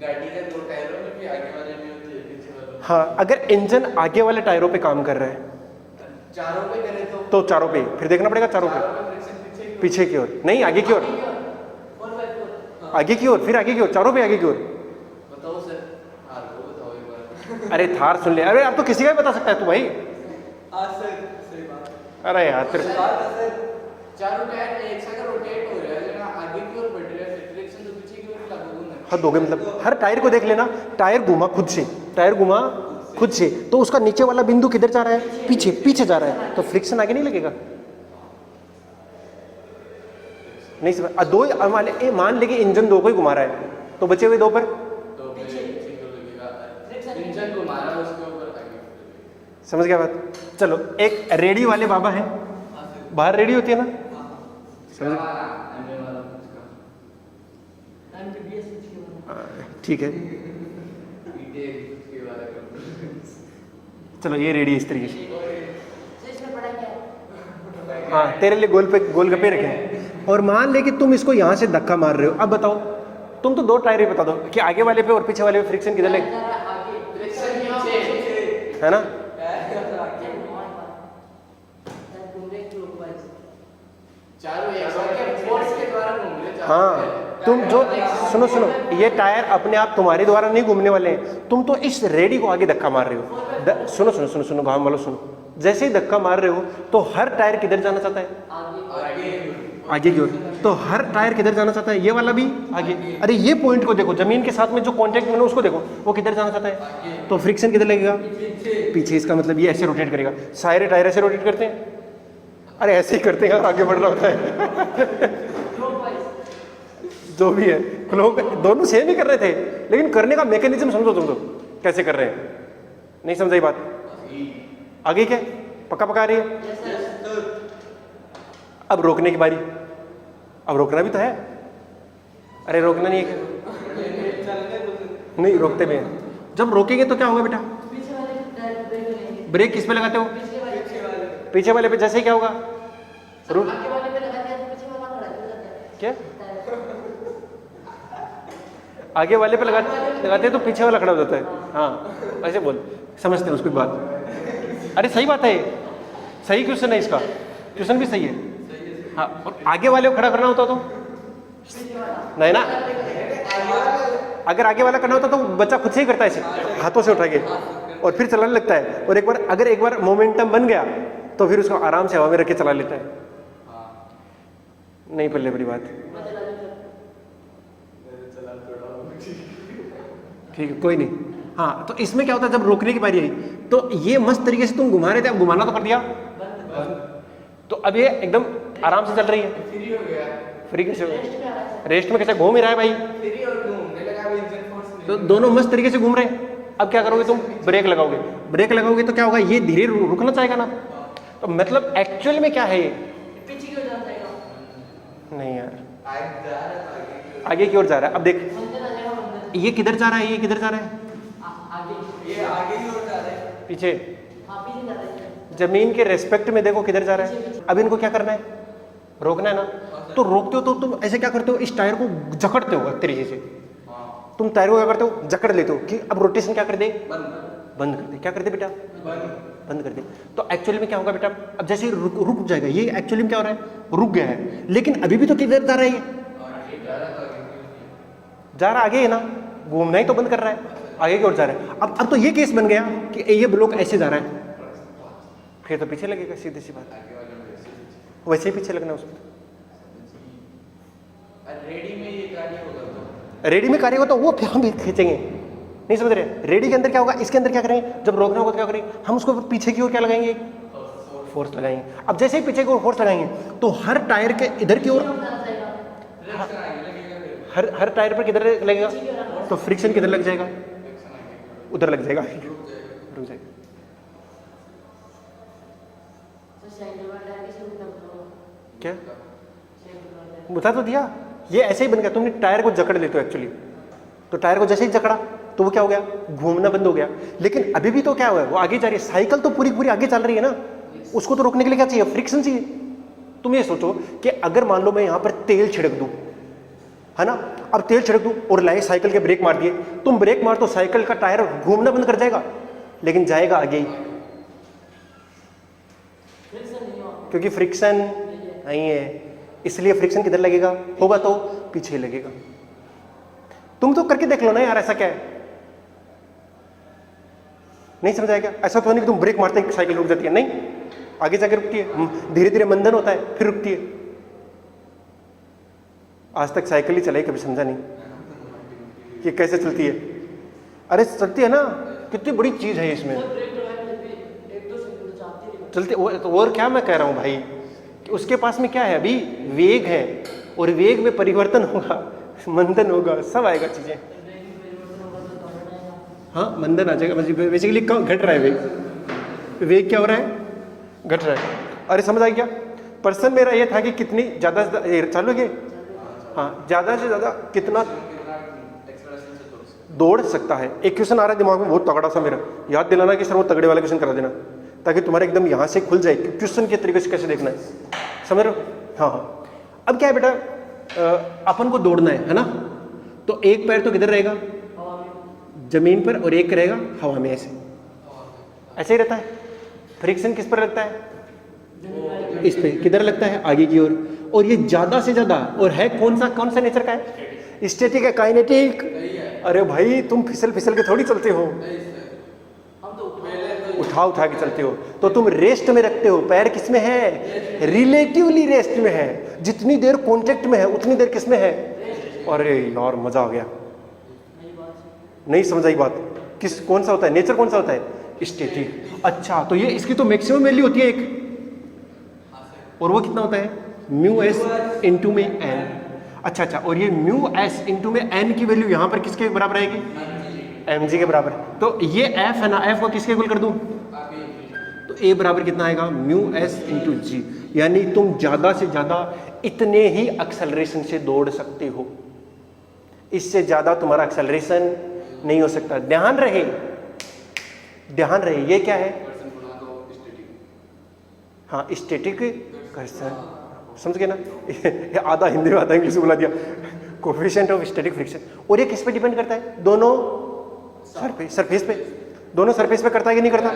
गाड़ी के दो टायरों में भी आगे वाले भी होते हैं, पीछे वाले। हाँ, अगर इंजन आगे वाले टायरों पे काम कर रहा है, चारों पे करे तो चारों पे, फिर देखना पड़ेगा चारों पे, पीछे की ओर नहीं, आगे की ओर, आगे की ओर, फिर आगे की ओर, चारों पे आगे की ओर। बताओ सर, थार को बताओ एक बार। अरे थार सुन ले, अरे आप तो किसी का भी बता सकता है तू भाई। सही बात। अरे यार तेरे चारों टायर एक साथ रोटेट हो रहा है लेकिन आगे की ओर बढ़ रहा है, फ्रिक्शन तो पीछे की ओर लागू होना है। हद हो गई, मतलब हर टायर को देख लेना, टायर घुमा खुद से, टायर घुमा खुद से, तो उसका नीचे वाला बिंदु किधर जा रहा है, पीछे, पीछे जा रहा है, तो फ्रिक्शन आगे नहीं लगेगा। नहीं समझ, दो मान लेके इंजन दो को ही घुमा रहा है, तो बचे हुए दो पर तो पीछे को लगेगा, इंजन को मारा उसके ऊपर आगे। समझ गया बात। चलो एक रेडी वाले बाबा है, बाहर रेडी होती है ना, समझ ठीक है। चलो ये रेडी है इस तरीके से, हाँ तेरे लिए गोलगप्पे रखे हैं, और मान ले कि तुम इसको यहाँ से धक्का मार रहे हो। अब बताओ तुम तो दो टायर ही बता दो कि आगे वाले पे और पीछे वाले पे फ्रिक्शन किधर लगे, है ना। चारों एक साथ फोर्स के द्वारा घूम रहे हैं। हाँ तुम जो सुनो ये टायर अपने आप तुम्हारे द्वारा नहीं घूमने वाले हैं, तुम तो इस रेडी को आगे धक्का मार रहे हो। सुनो गाँव वालों सुनो, जैसे ही धक्का मार रहे हो तो हर टायर किधर जाना चाहता है, आगे की ओर। तो हर टायर किधर जाना चाहता है, ये वाला भी आगे। अरे ये पॉइंट को देखो, जमीन के साथ में जो कॉन्टेक्ट में उसको देखो, वो किधर जाना चाहता है, तो फ्रिक्शन किधर लगेगा, पीछे। इसका मतलब ये ऐसे रोटेट करेगा, सारे टायर ऐसे रोटेट करते हैं, अरे ऐसे ही करते हैं, आगे बढ़ रहा होता है जो भी है लोग दोनों सेम ही कर रहे थे, लेकिन करने का मैकेनिज्म समझो तुम तो कैसे कर रहे हैं। नहीं समझाई बात, आगे क्या पक्का आ रही है। अब रोकने की बारी, अब रोकना भी तो है। अरे रोकना नहीं है, नहीं रोकते भी हैं। जब रोकेंगे तो क्या होगा बेटा, ब्रेक किस पे लगाते हो, पीछे वाले पे। जैसे क्या होगा, क्या आगे वाले पे लगाते हैं तो पीछे वाला खड़ा हो जाता है। हाँ ऐसे बोल, समझते हैं उसकी बात। अरे सही बात है, सही क्वेश्चन है इसका, क्वेश्चन भी सही है। हाँ और आगे वाले को खड़ा करना होता तो नहीं ना, अगर आगे वाला करना होता तो बच्चा खुद से ही करता है, ऐसे हाथों से उठा के और फिर चलाने लगता है। और अगर एक बार मोमेंटम बन गया तो फिर उसको आराम से हवा में रख के चला लेता है। नहीं पल्ले बड़ी बात, ठीक है कोई नहीं। हाँ तो इसमें क्या होता है, जब रोकने की बारी आई तो ये मस्त तरीके से तुम घुमा रहे थे, अब घुमाना तो कर दिया, तो अब ये एकदम आराम से चल रही है। फ्री हो गया, फ्री कैसे हो, रेस्ट में कैसे घूम ही रहा है भाई, फ्री और घूमने लगा, इंजन फोर्स नहीं। तो दोनों मस्त तरीके से घूम रहे हैं। अब क्या करोगे तुम, ब्रेक लगाओगे, ब्रेक लगाओगे तो क्या होगा, ये धीरे रुकना चाहेगा ना। तो मतलब एक्चुअल में क्या है ये, पीछे की ओर जाना चाहिए। नहीं यार आगे की ओर जा रहा है। अब देख ये किधर जा रहा है, ये किधर जा रहा है, ये आगे की ओर जा रहा है, पीछे। जमीन के रेस्पेक्ट में देखो किधर जा रहा है। अब इनको क्या करना है, रोकना है ना। तो रोकते हो तो तुम ऐसे क्या करते हो, इस टायर को जकड़ते हो एक तरीके से। तुम टायर को क्या करते हो, जकड़ लेते हो कि अब रोटेशन क्या कर दे, बंद कर दे। क्या कर दे बेटा, बंद कर दे। तो एक्चुअली में क्या होगा बेटा, अब जैसे रुक जाएगा ये, एक्चुअली में क्या हो रहा है, रुक गया है, लेकिन अभी भी तो किधर जा रहा है, ये जा रहा आगे है ना, घूमना ही तो बंद कर रहा है, आगे की ओर जा रहा है। अब तो ये केस बन गया कि ये ब्लॉक ऐसे जा रहा है, फिर तो पीछे लगेगा, सीधी सी बात, वैसे ही पीछे लगना उसको। रेडी में ये कार्य होगा रेडी में कार्य होता है वो फिर हम भी खींचेंगे, नहीं समझ रहे। रेडी के अंदर क्या होगा, इसके अंदर क्या करेंगे, जब रोकना होगा तो क्या करेंगे, हम उसको पीछे की ओर क्या लगाएंगे, फोर्स लगाएंगे। अब जैसे ही पीछे की ओर फोर्स लगाएंगे तो हर टायर के इधर की ओर, हर टायर पर किधर लगेगा, तो फ्रिक्शन किधर लग जाएगा, उधर लग जाएगा, रुक जाएगा। क्या बता तो दिया, ये ऐसे ही बन गया। तुमने टायर को जकड़ लेते हो एक्चुअली, तो टायर को जैसे ही जकड़ा तो वो क्या हो गया, घूमना बंद हो गया। लेकिन अभी भी तो क्या हुआ है, वो आगे जा रही है, साइकिल तो पूरी पूरी आगे चल रही है ना, उसको तो रोकने के लिए क्या चाहिए, फ्रिक्शन चाहिए। तुम ये सोचो कि अगर मान लो मैं यहाँ पर तेल छिड़क दूँ, है ना, अब तेल छिड़क दूँ और लाए साइकिल के ब्रेक मार दिए, तुम ब्रेक मार तो साइकिल का टायर घूमना बंद कर जाएगा, लेकिन जाएगा आगे ही, क्योंकि फ्रिक्शन नहीं है। इसलिए फ्रिक्शन किधर लगेगा, होगा तो पीछे लगेगा। तुम तो करके देख लो ना यार, ऐसा क्या है, नहीं समझ आएगा। ऐसा तो नहीं कि तुम ब्रेक मारते ही साइकिल रुक जाती है, नहीं, आगे जाकर रुकती है, धीरे धीरे मंदन होता है फिर रुकती है। आज तक साइकिल ही चलाई, कभी समझा नहीं कि कैसे चलती है। अरे चलती है ना, कितनी बड़ी चीज है इसमें, चलती। और क्या मैं कह रहा हूं भाई कि उसके पास में क्या है, अभी वेग है, और वेग में परिवर्तन होगा, मंदन होगा, सब आएगा चीजें। हाँ मंदन आ जाएगा, बेसिकली घट रहा है वेग। वेग क्या हो रहा है, घट रहा है। अरे समझ आ गया। पर्सन मेरा ये था कि कितनी ज्यादा चालू है, हाँ ज्यादा से ज्यादा कितना दौड़ सकता है। एक क्वेश्चन आ रहा है दिमाग में बहुत तगड़ा सा, मेरा याद दिलाना कि सर वो तगड़े वाला क्वेश्चन करा देना, ताकि तुम्हारे एकदम यहाँ से खुल जाए कि क्वेश्चन के तरीके से कैसे देखना है, समझ रहे हो। हाँ हाँ, अब क्या है बेटा, अपन को दौड़ना है ना, तो एक पैर तो किधर रहेगा, जमीन पर, और एक रहेगा हवा में, ऐसे ही रहता है। फ्रिक्शन किस पर लगता है, इस पे। किधर लगता है, आगे की ओर। और ये ज्यादा से ज्यादा, और है कौन सा नेचर का है, स्टैटिक है, काइनेटिक। अरे भाई तुम फिसल फिसल के थोड़ी चलते हो, उठा के चलते हो। तो तुम रेस्ट में रखते हो, पैर किस में है, रिलेटिवली रेस्ट में है। जितनी देर कॉन्टेक्ट में है उतनी देर किस में है। अरे यार मजा आ गया, नहीं समझ आई बात। कौन सा होता है नेचर, कौन सा होता है, स्टैटिक। अच्छा, तो ये इसकी तो मैक्सिमम वैल्यू होती है एक, और वो कितना होता है, म्यू एस इंटू में एन। अच्छा, और ये म्यू एस इंटू में एन की वैल्यू यहाँ पर किसके बराबर आएगी, एम जी के बराबर। तो ये एफ है ना, एफ को किसके इक्वल कर दूं, तो ए बराबर कितना आएगा, म्यू एस इंटू जी। यानी तुम ज्यादा से ज्यादा इतने ही एक्सेलरेशन से दौड़ सकते हो, इससे ज्यादा तुम्हारा एक्सेलरेशन नहीं हो सकता। ध्यान रहे, ये क्या है, हाँ स्टैटिक घर्षण, समझ गए ना। ये आधा हिंदी में आधा इंग्लिश में बुला दिया, कोएफिशिएंट ऑफ स्टैटिक फ्रिक्शन। और ये किस पे डिपेंड करता है, दोनों सरफेस पे, दोनों सरफेस पे करता है कि नहीं करता।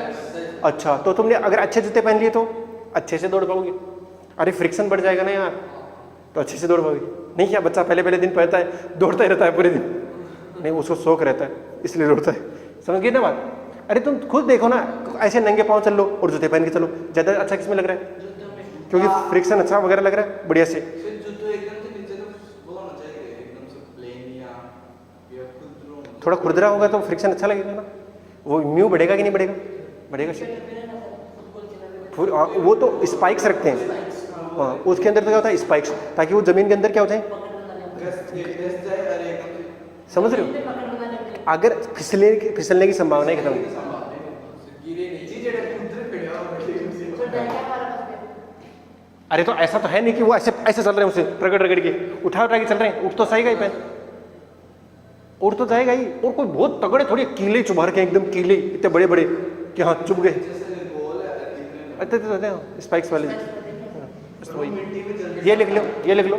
अच्छा, तो तुमने अगर अच्छे जूते पहन लिए तो अच्छे से दौड़ पाओगे। अरे फ्रिक्शन बढ़ जाएगा ना यार, तो अच्छे से दौड़ पाओगे नहीं। क्या बच्चा पहले दिन पहनता है, दौड़ता ही रहता है पूरे दिन, नहीं उसको शौक रहता है इसलिए दौड़ता है, समझ गए ना बात। अरे तुम खुद देखो ना, ऐसे नंगे पाँव चल लो और जूते पहन के चलो, ज्यादा अच्छा किसमें लग रहा है, क्योंकि फ्रिक्शन अच्छा वगैरह लग रहा है बढ़िया से। थोड़ा खुरदरा होगा तो फ्रिक्शन अच्छा लगेगा ना, वो म्यू बढ़ेगा कि नहीं बढ़ेगा, बढ़ेगा से। वो तो स्पाइक्स रखते हैं, हाँ उसके अंदर तो क्या होता है, स्पाइक्स, ताकि वो जमीन के अंदर क्या हो जाए, समझ रहे हो। अगर फिसलने की संभावना है खत्म। अरे तो ऐसा तो है नहीं कि वो ऐसे चल रहे हैं, उसे रगड़ के उठा के चल रहे हैं, उठ तो सही गई पैन, उड़ तो जाएगा ही। और कोई बहुत तगड़े थोड़ी कीले चुभा के, एकदम कीले इतने बड़े बड़े कि हाँ चुभ गए, स्पाइक्स वाले। ये लिख लो,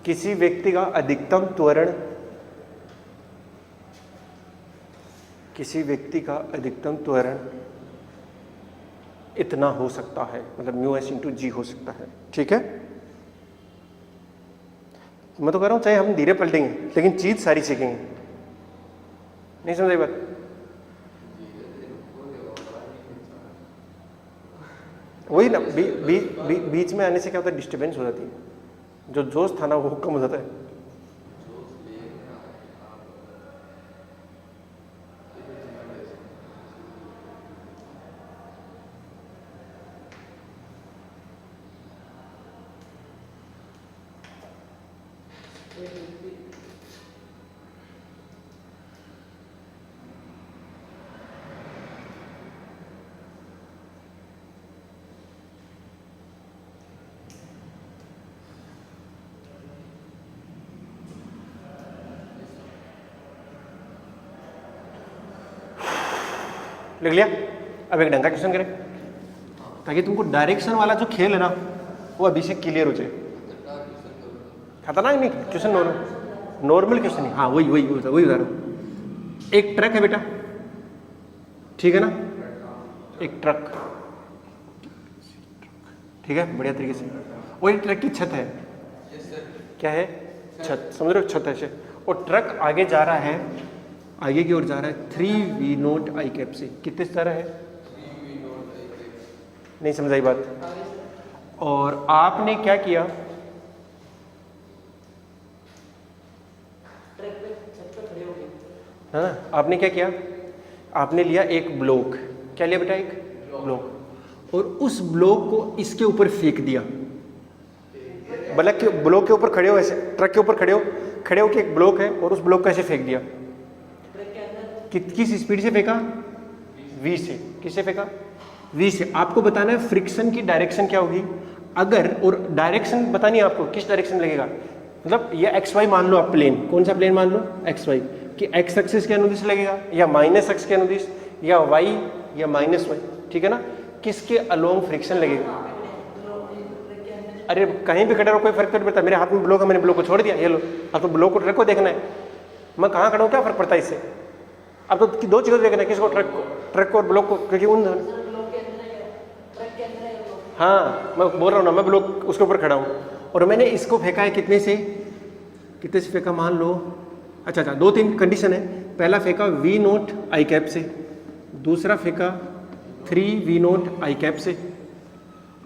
किसी व्यक्ति का अधिकतम त्वरण, इतना हो सकता है, मतलब म्यू एस इंटू जी हो सकता है, ठीक है। मैं तो कह रहा हूँ चाहे हम धीरे पलटेंगे लेकिन चीज सारी सीखेंगे, नहीं समझ आई बात। वही ना, बीच में आने से क्या होता है, डिस्टर्बेंस हो जाती है, जो जोश था ना वो कम हो जाता है। लिख लिया। अब एक ढंग का क्वेश्चन करें ताकि तुमको डायरेक्शन वाला जो खेल है ना वो अभी से क्लियर हो जाए। खतरनाक नहीं क्वेश्चन, नॉर्मल क्वेश्चन है। हाँ वही बता रहा हूँ। एक ट्रक है बेटा, ठीक है ना, एक ट्रक, ठीक है बढ़िया तरीके से। और एक ट्रक की छत है, क्या है, छत, समझ रहे हो, छत है। और ट्रक आगे जा रहा है, आगे की ओर जा रहा है 3v0 i कैप से। कितने से जा रहा है, नहीं समझाई बात। और आपने क्या किया, है ना, आपने क्या किया, आपने लिया एक ब्लॉक, क्या लिया बेटा, एक ब्लॉक, और उस ब्लॉक को इसके ऊपर फेंक दिया। ब्लॉक के ऊपर खड़े हो, ऐसे ट्रक के ऊपर खड़े हो कि एक ब्लॉक है और उस ब्लॉक को ऐसे फेंक दिया। किस स्पीड से फेंका, v से। किससे फेंका, v से। आपको बताना है फ्रिक्शन की डायरेक्शन क्या होगी अगर, और डायरेक्शन बतानी है आपको किस डायरेक्शन लगेगा, मतलब ये एक्स वाई मान लो आप, प्लेन कौन सा प्लेन मान लो, एक्स वाई, कि एक्स एक्सिस के अनुदिश लगेगा या माइनस एक्स के अनुदिश या वाई या माइनस वाई, ठीक है ना, किसके अलोंग फ्रिक्शन लगेगा। अरे कहीं भी खड़ा रहो कोई फर्क नहीं पड़ता, मेरे हाथ में ब्लॉक है, मैंने ब्लॉक को छोड़ दिया, ये लो, अब तो ब्लॉक को ट्रक को देखना है, मैं कहाँ खड़ा हूँ क्या फर्क पड़ता है इससे। अब तो दो चीज़ों देखना है, किसको, ट्रक को और ब्लॉक को, क्योंकि उन हाँ मैं बोल रहा हूँ ना, मैं ब्लॉक उसके ऊपर खड़ा हूँ और मैंने इसको फेंका है कितने से फेंका, मान लो, अच्छा 2-3 कंडीशन है। पहला फेंका v नोट आई कैप से, दूसरा फेंका 3v नोट आई कैप से,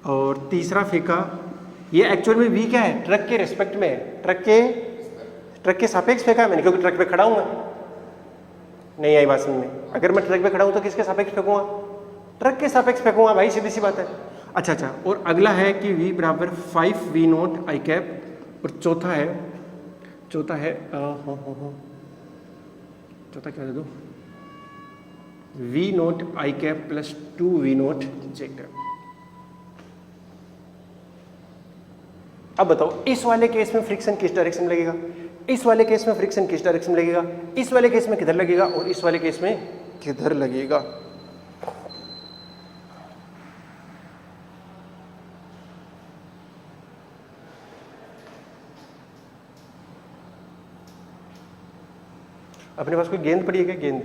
और तीसरा फेंका, ये एक्चुअल में v क्या है, ट्रक के रिस्पेक्ट में है, ट्रक के सापेक्ष फेंका है मैंने, क्योंकि ट्रक पे खड़ा हूँ मैं। नहीं आई बात समझ में, अगर मैं ट्रक पे खड़ा हूँ तो किसके सापेक्ष फेंकूंगा, ट्रक के सापेक्ष फेंकूंगा भाई, सीधी सी बात है। अच्छा, और अगला है कि v बराबर 5v नोट आई कैप, और चौथा है चौथा क्या दे दो, v note i cap plus 2v note J cap. अब बताओ इस वाले केस में फ्रिक्शन किस डायरेक्शन में लगेगा, इस वाले केस में फ्रिक्शन किस डायरेक्शन में लगेगा, इस वाले केस में किधर लगेगा और इस वाले केस में किधर लगेगा। अपने पास कोई गेंद पड़ी है क्या, गेंद,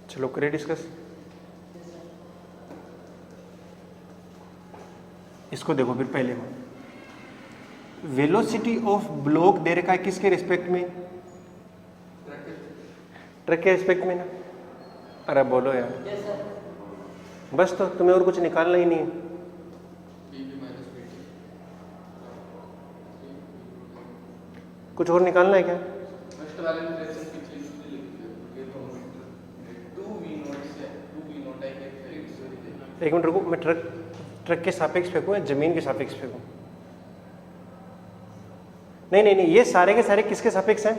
चलो करें डिस्कस। इसको देखो फिर, पहले वेलोसिटी ऑफ ब्लॉक दे रखा है किसके रिस्पेक्ट में, ट्रक के रिस्पेक्ट में ना। अरे बोलो यार, बस तो तुम्हें और कुछ निकालना ही नहीं है। कुछ और निकालना है क्या, एक मिनट रुको, मैं ट्रक के सापेक्ष फेंकूं या जमीन के सापेक्ष फेंकूं। नहीं, ये सारे के सारे किसके सापेक्ष हैं,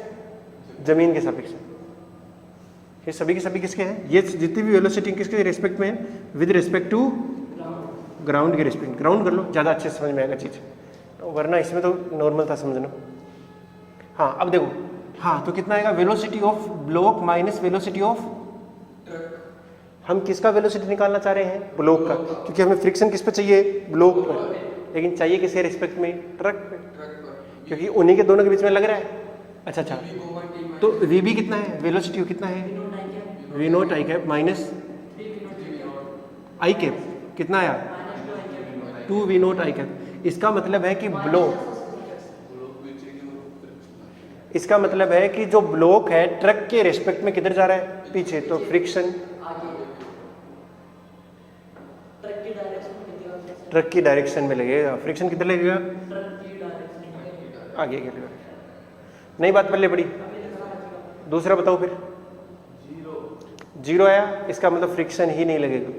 जमीन के सापेक्ष हैं। ये सभी के सभी किसके हैं, ये जितनी भी वेलोसिटी किसके रिस्पेक्ट में है, विद रिस्पेक्ट टू ग्राउंड के रिस्पेक्ट। ग्राउंड कर लो, ज़्यादा अच्छे से समझ में आएगा चीज़, वरना इसमें तो नॉर्मल था समझना। हाँ अब देखो, हाँ तो कितना आएगा, velocity of block minus velocity of, हम किसका वेलोसिटी निकालना चाह रहे हैं, ब्लॉक का, क्योंकि हमें फ्रिक्शन किस पे चाहिए, ब्लॉक पर, लेकिन चाहिए किसके रिस्पेक्ट में, ट्रक पे, क्योंकि उन्हीं के दोनों के बीच में लग रहा है। अच्छा, तो वीबी कितना है, वेलोसिटी कितना है, v naught i cap minus i cap, कितना आया, 2v नोट आई कैप। इसका मतलब है कि इसका मतलब है कि जो ब्लॉक है ट्रक के रिस्पेक्ट में किधर जा रहा है, पीछे, तो फ्रिक्शन ट्रक की डायरेक्शन में लगेगा। फ्रिक्शन किधर लगेगा, आगे लगेगा। नई बात पल्ले पड़ी, दूसरा बताओ फिर, जीरो आया, इसका मतलब फ्रिक्शन ही नहीं लगेगा।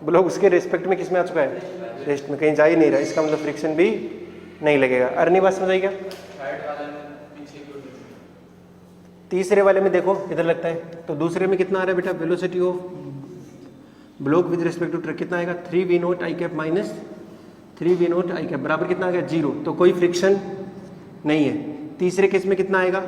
ब्लॉक उसके रिस्पेक्ट में किस में आ चुका है, रेस्ट में, कहीं जा ही नहीं रहा, इसका मतलब फ्रिक्शन भी नहीं लगेगा। अरनी बात समझ आई क्या। तीसरे वाले में देखो किधर लगता है, तो दूसरे में कितना आ रहा है बेटा, velocity of block with respect to truck कितना आएगा, 3v naught i cap minus 3v naught i cap बराबर कितना आ गया, जीरो। तो कोई फ्रिक्शन नहीं है, तीसरे केस में कितना आएगा,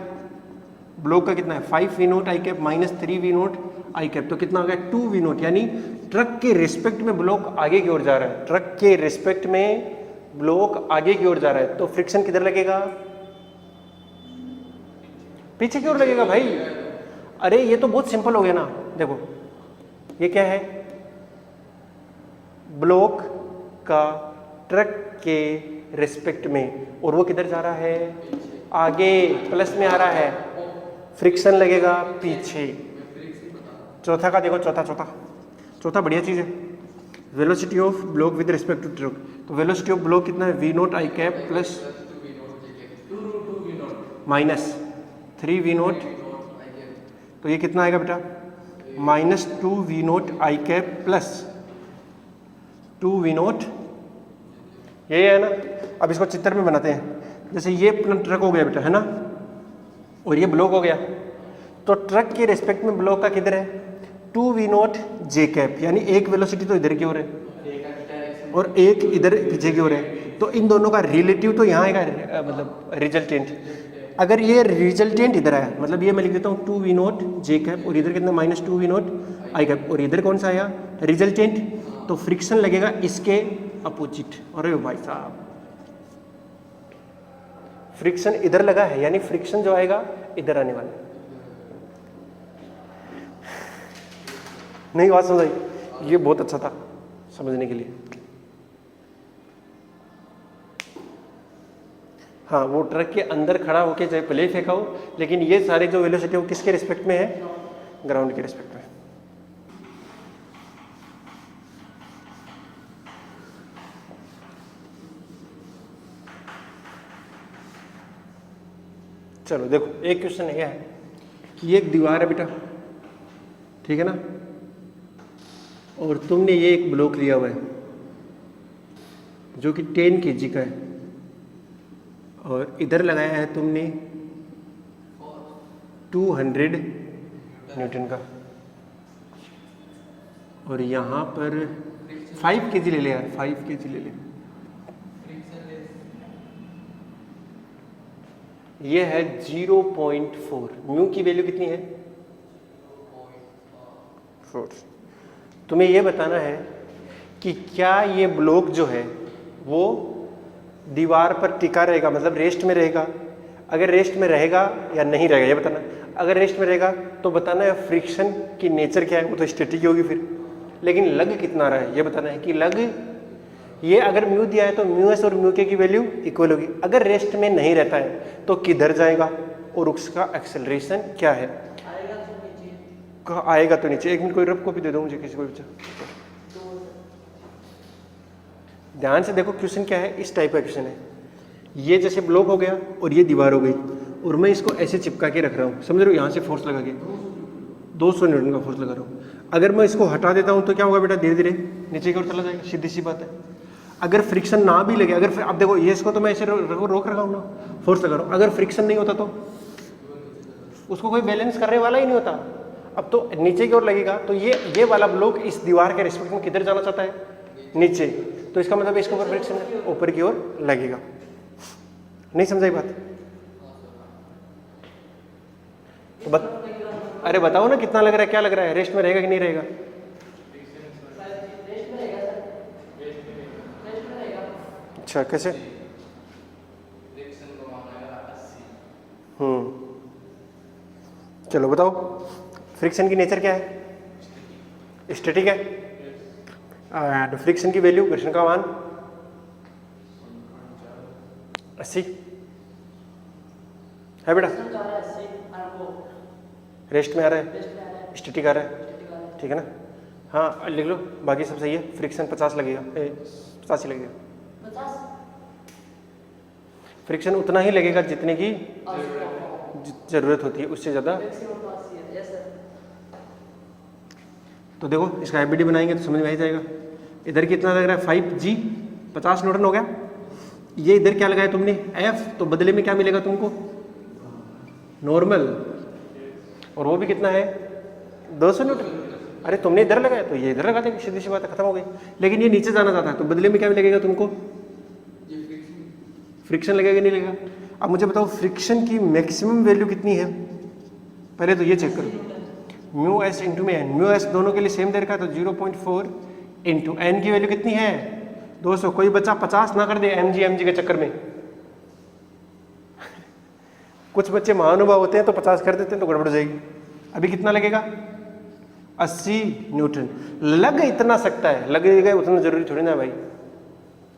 ब्लॉक का कितना है 5 v naught i cap minus 3 v naught i cap, तो कितना हो गया 2 वी नोट, यानी ट्रक के रिस्पेक्ट में ब्लॉक आगे की ओर जा रहा है, ट्रक के रिस्पेक्ट में ब्लॉक आगे की ओर जा रहा है, तो फ्रिक्शन किधर लगेगा, पीछे की ओर लगेगा भाई। अरे ये तो बहुत सिंपल हो गया ना, देखो ये क्या है, ब्लॉक का ट्रक के रिस्पेक्ट में, और वो किधर जा रहा है, आगे, प्लस में आ रहा है, फ्रिक्शन लगेगा पीछे। चौथा का देखो, चौथा बढ़िया चीज है, velocity of block with respect to truck, तो वेलोसिटी ऑफ ब्लॉक कितना है v naught i cap plus minus 3 v naught, तो ये कितना आएगा बेटा minus 2 v naught i cap plus 2 v naught, यही है ना। अब इसको चित्र में बनाते हैं, जैसे ये अपना ट्रक हो गया बेटा, है ना, और ये ब्लॉक हो गया, तो ट्रक के रिस्पेक्ट में ब्लॉक का किधर है 2 वी नोट जे कैप, यानी एक वेलोसिटी तो इधर की ओर है और एक इधर पीछे की ओर है, तो इन दोनों का रिलेटिव तो यहाँ आएगा, मतलब रिजल्टेंट। अगर ये रिजल्टेंट इधर आया, मतलब ये मैं लिख देता हूँ 2 वी नोट जे कैप, और इधर कितना minus 2 v naught i cap, और इधर कौन सा आया रिजल्टेंट, तो फ्रिक्शन लगेगा इसके अपोजिट। अरे भाई साहब, फ्रिक्शन इधर लगा है, यानी फ्रिक्शन जो आएगा इधर आने वाला है। नहीं बात समझ आई, ये बहुत अच्छा था समझने के लिए। हाँ, वो ट्रक के अंदर खड़ा होके चाहे पहले ही फेंका हो, लेकिन ये सारे जो वेलोसिटी वो किसके रिस्पेक्ट में है, ग्राउंड के रिस्पेक्ट में। चलो देखो, एक क्वेश्चन है, क्या है कि ये एक दीवार है बेटा, ठीक है ना, और तुमने ये एक ब्लॉक लिया हुआ है जो कि 10 kg का है, और इधर लगाया है तुमने 200 न्यूटन का, और यहाँ पर 5 kg ले ले यार, 5 kg ले ले, ये है 0.4, म्यू की वैल्यू कितनी है 4। तुम्हें ये बताना है कि क्या ये ब्लॉक जो है वो दीवार पर टिका रहेगा, मतलब रेस्ट में रहेगा, अगर रेस्ट में रहेगा या नहीं रहेगा ये बताना। अगर रेस्ट में रहेगा तो बताना है फ्रिक्शन की नेचर क्या है, वो तो स्टैटिक होगी फिर, लेकिन लग कितना रहा है ये बताना है कि लग, ये अगर म्यू दिया है तो म्यू एस और म्यू के की वैल्यू इक्वल होगी। अगर रेस्ट में नहीं रहता है तो किधर जाएगा और उसका एक्सेलरेशन क्या है, आएगा तो नीचे। एक मिनट, कोई रफ कॉपी दे दो मुझे किसी को, बच्चा ध्यान से देखो क्वेश्चन क्या है, इस टाइप का क्वेश्चन है। ये जैसे ब्लॉक हो गया और ये दीवार हो गई, और मैं इसको ऐसे चिपका के रख रहा हूँ, समझ रहे हो, यहाँ से फोर्स लगा के 200 न्यूटन का फोर्स लगा रहा हूँ। अगर मैं इसको हटा देता हूँ तो क्या होगा बेटा, धीरे धीरे नीचे की ओर चला जाएगा, सीधी सी बात है। अगर फ्रिक्शन ना भी लगे, अगर अब देखो ये इसको तो मैं ऐसे रोक रखा हूँ ना, फोर्स लगा रहा हूँ, अगर फ्रिक्शन नहीं होता तो उसको कोई बैलेंस करने वाला ही नहीं होता। अब तो नीचे की ओर लगेगा, तो ये वाला ब्लॉक इस दीवार के रिस्पेक्ट में किधर जाना चाहता है, नीचे, तो इसका मतलब इसके ऊपर फ्रिक्शन ऊपर की ओर लगेगा। नहीं समझाई बात? तो अरे बताओ ना कितना लग रहा है, क्या लग रहा है, रेस्ट में रहेगा कि नहीं रहेगा? अच्छा, कैसे? चलो बताओ, फ्रिक्शन की नेचर क्या है, स्टैटिक है, एंड फ्रिक्शन की वैल्यू, घर्षण का मान 80 है बेटा, रेस्ट में आ रहा है, स्टैटिक आ रहा है, ठीक है ना। हाँ लिख लो, बाकी सब सही है। फ्रिक्शन 50 लगेगा, 85 लगेगा। फ्रिक्शन उतना ही लगेगा जितने की जरूरत होती है, उससे ज़्यादा। तो देखो इसका एबीडी बनाएंगे तो समझ में आ जाएगा। इधर कितना लग रहा है 5G, 50 न्यूटन हो गया। ये इधर क्या लगाया तुमने F, तो बदले में क्या मिलेगा तुमको, नॉर्मल, और वो भी कितना है 200 न्यूटन। अरे तुमने इधर लगाया तो ये इधर लगा देंगे, सीधी सी बात है, खत्म हो गई। लेकिन ये नीचे जाना चाहता है तो बदले में क्या मिलेगा तुमको, फ्रिक्शन लगेगा नहीं लगेगा। अब मुझे बताओ फ्रिक्शन की मैक्सिमम वैल्यू कितनी है, पहले तो ये चेक करो। म्यू एस इंटू में एन, म्यू एस दोनों के लिए सेम दे रखा है तो 0.4 इंटू एन की वैल्यू कितनी है 200। कोई बच्चा 50 ना कर दे एम जी के चक्कर में। कुछ बच्चे महानुभाव होते हैं तो 50 कर देते हैं तो गड़बड़ हो जाएगी। अभी कितना लगेगा 80 न्यूटन। लग इतना सकता है, लगेगा उतना जरूरी थोड़ी ना भाई,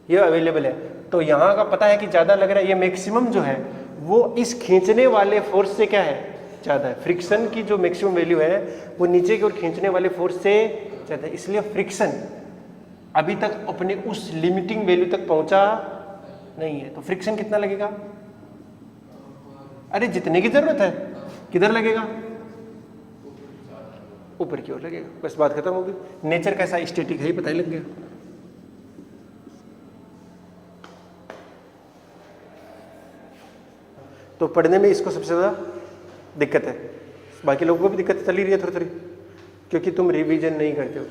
ये अवेलेबल है। तो यहाँ का पता है कि ज़्यादा लग रहा है, ये मैक्सिमम जो है वो इस खींचने वाले फोर्स से क्या है ज़्यादा है। फ्रिक्शन की जो मैक्सिमम वैल्यू है वो नीचे की ओर खींचने वाले फोर्स से ज़्यादा है, इसलिए फ्रिक्शन अभी तक अपने उस लिमिटिंग वैल्यू तक पहुंचा नहीं है। तो फ्रिक्शन कितना लगेगा, अरे जितने की जरूरत है किधर लगेगा, ऊपर की ओर लगेगा, बस बात खत्म होगी। नेचर कैसा स्टैटिक है ही पता ही लग गया। तो पढ़ने में इसको सबसे ज़्यादा दिक्कत है, बाकी लोगों को भी दिक्कत चली रही है थोड़ी थोड़ी, क्योंकि तुम रिवीजन नहीं करते हो।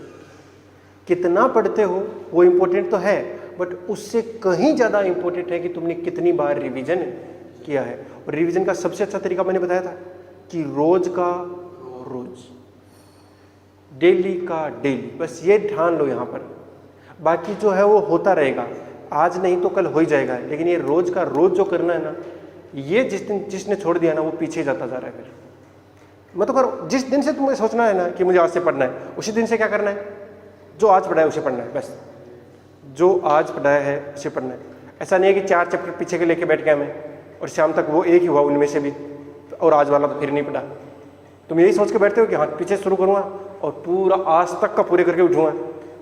कितना पढ़ते हो वो इम्पोर्टेंट तो है, बट उससे कहीं ज़्यादा इम्पोर्टेंट है कि तुमने कितनी बार रिवीजन किया है। और रिवीजन का सबसे अच्छा तरीका मैंने बताया था कि रोज का रोज, डेली का डेली, बस ये ध्यान लो यहाँ पर। बाकी जो है वो होता रहेगा, आज नहीं तो कल हो ही जाएगा, लेकिन ये रोज का रोज जो करना है ना, ये जिसने छोड़ दिया ना वो पीछे जाता जा रहा है। फिर मैं तो करो, जिस दिन से तुम्हें सोचना है ना कि मुझे आज से पढ़ना है, उसी दिन से क्या करना है, जो आज पढ़ा है उसे पढ़ना है, बस जो आज पढ़ाया है उसे पढ़ना है। ऐसा नहीं है कि 4 चैप्टर पीछे के लेके बैठ गया मैं और शाम तक वो एक ही हुआ उनमें से भी, और आज वाला तो फिर नहीं पढ़ा। तुम यही सोच के बैठते हो कि हाँ पीछे शुरू करूँगा और पूरा आज तक का पूरे करके उठूँगा,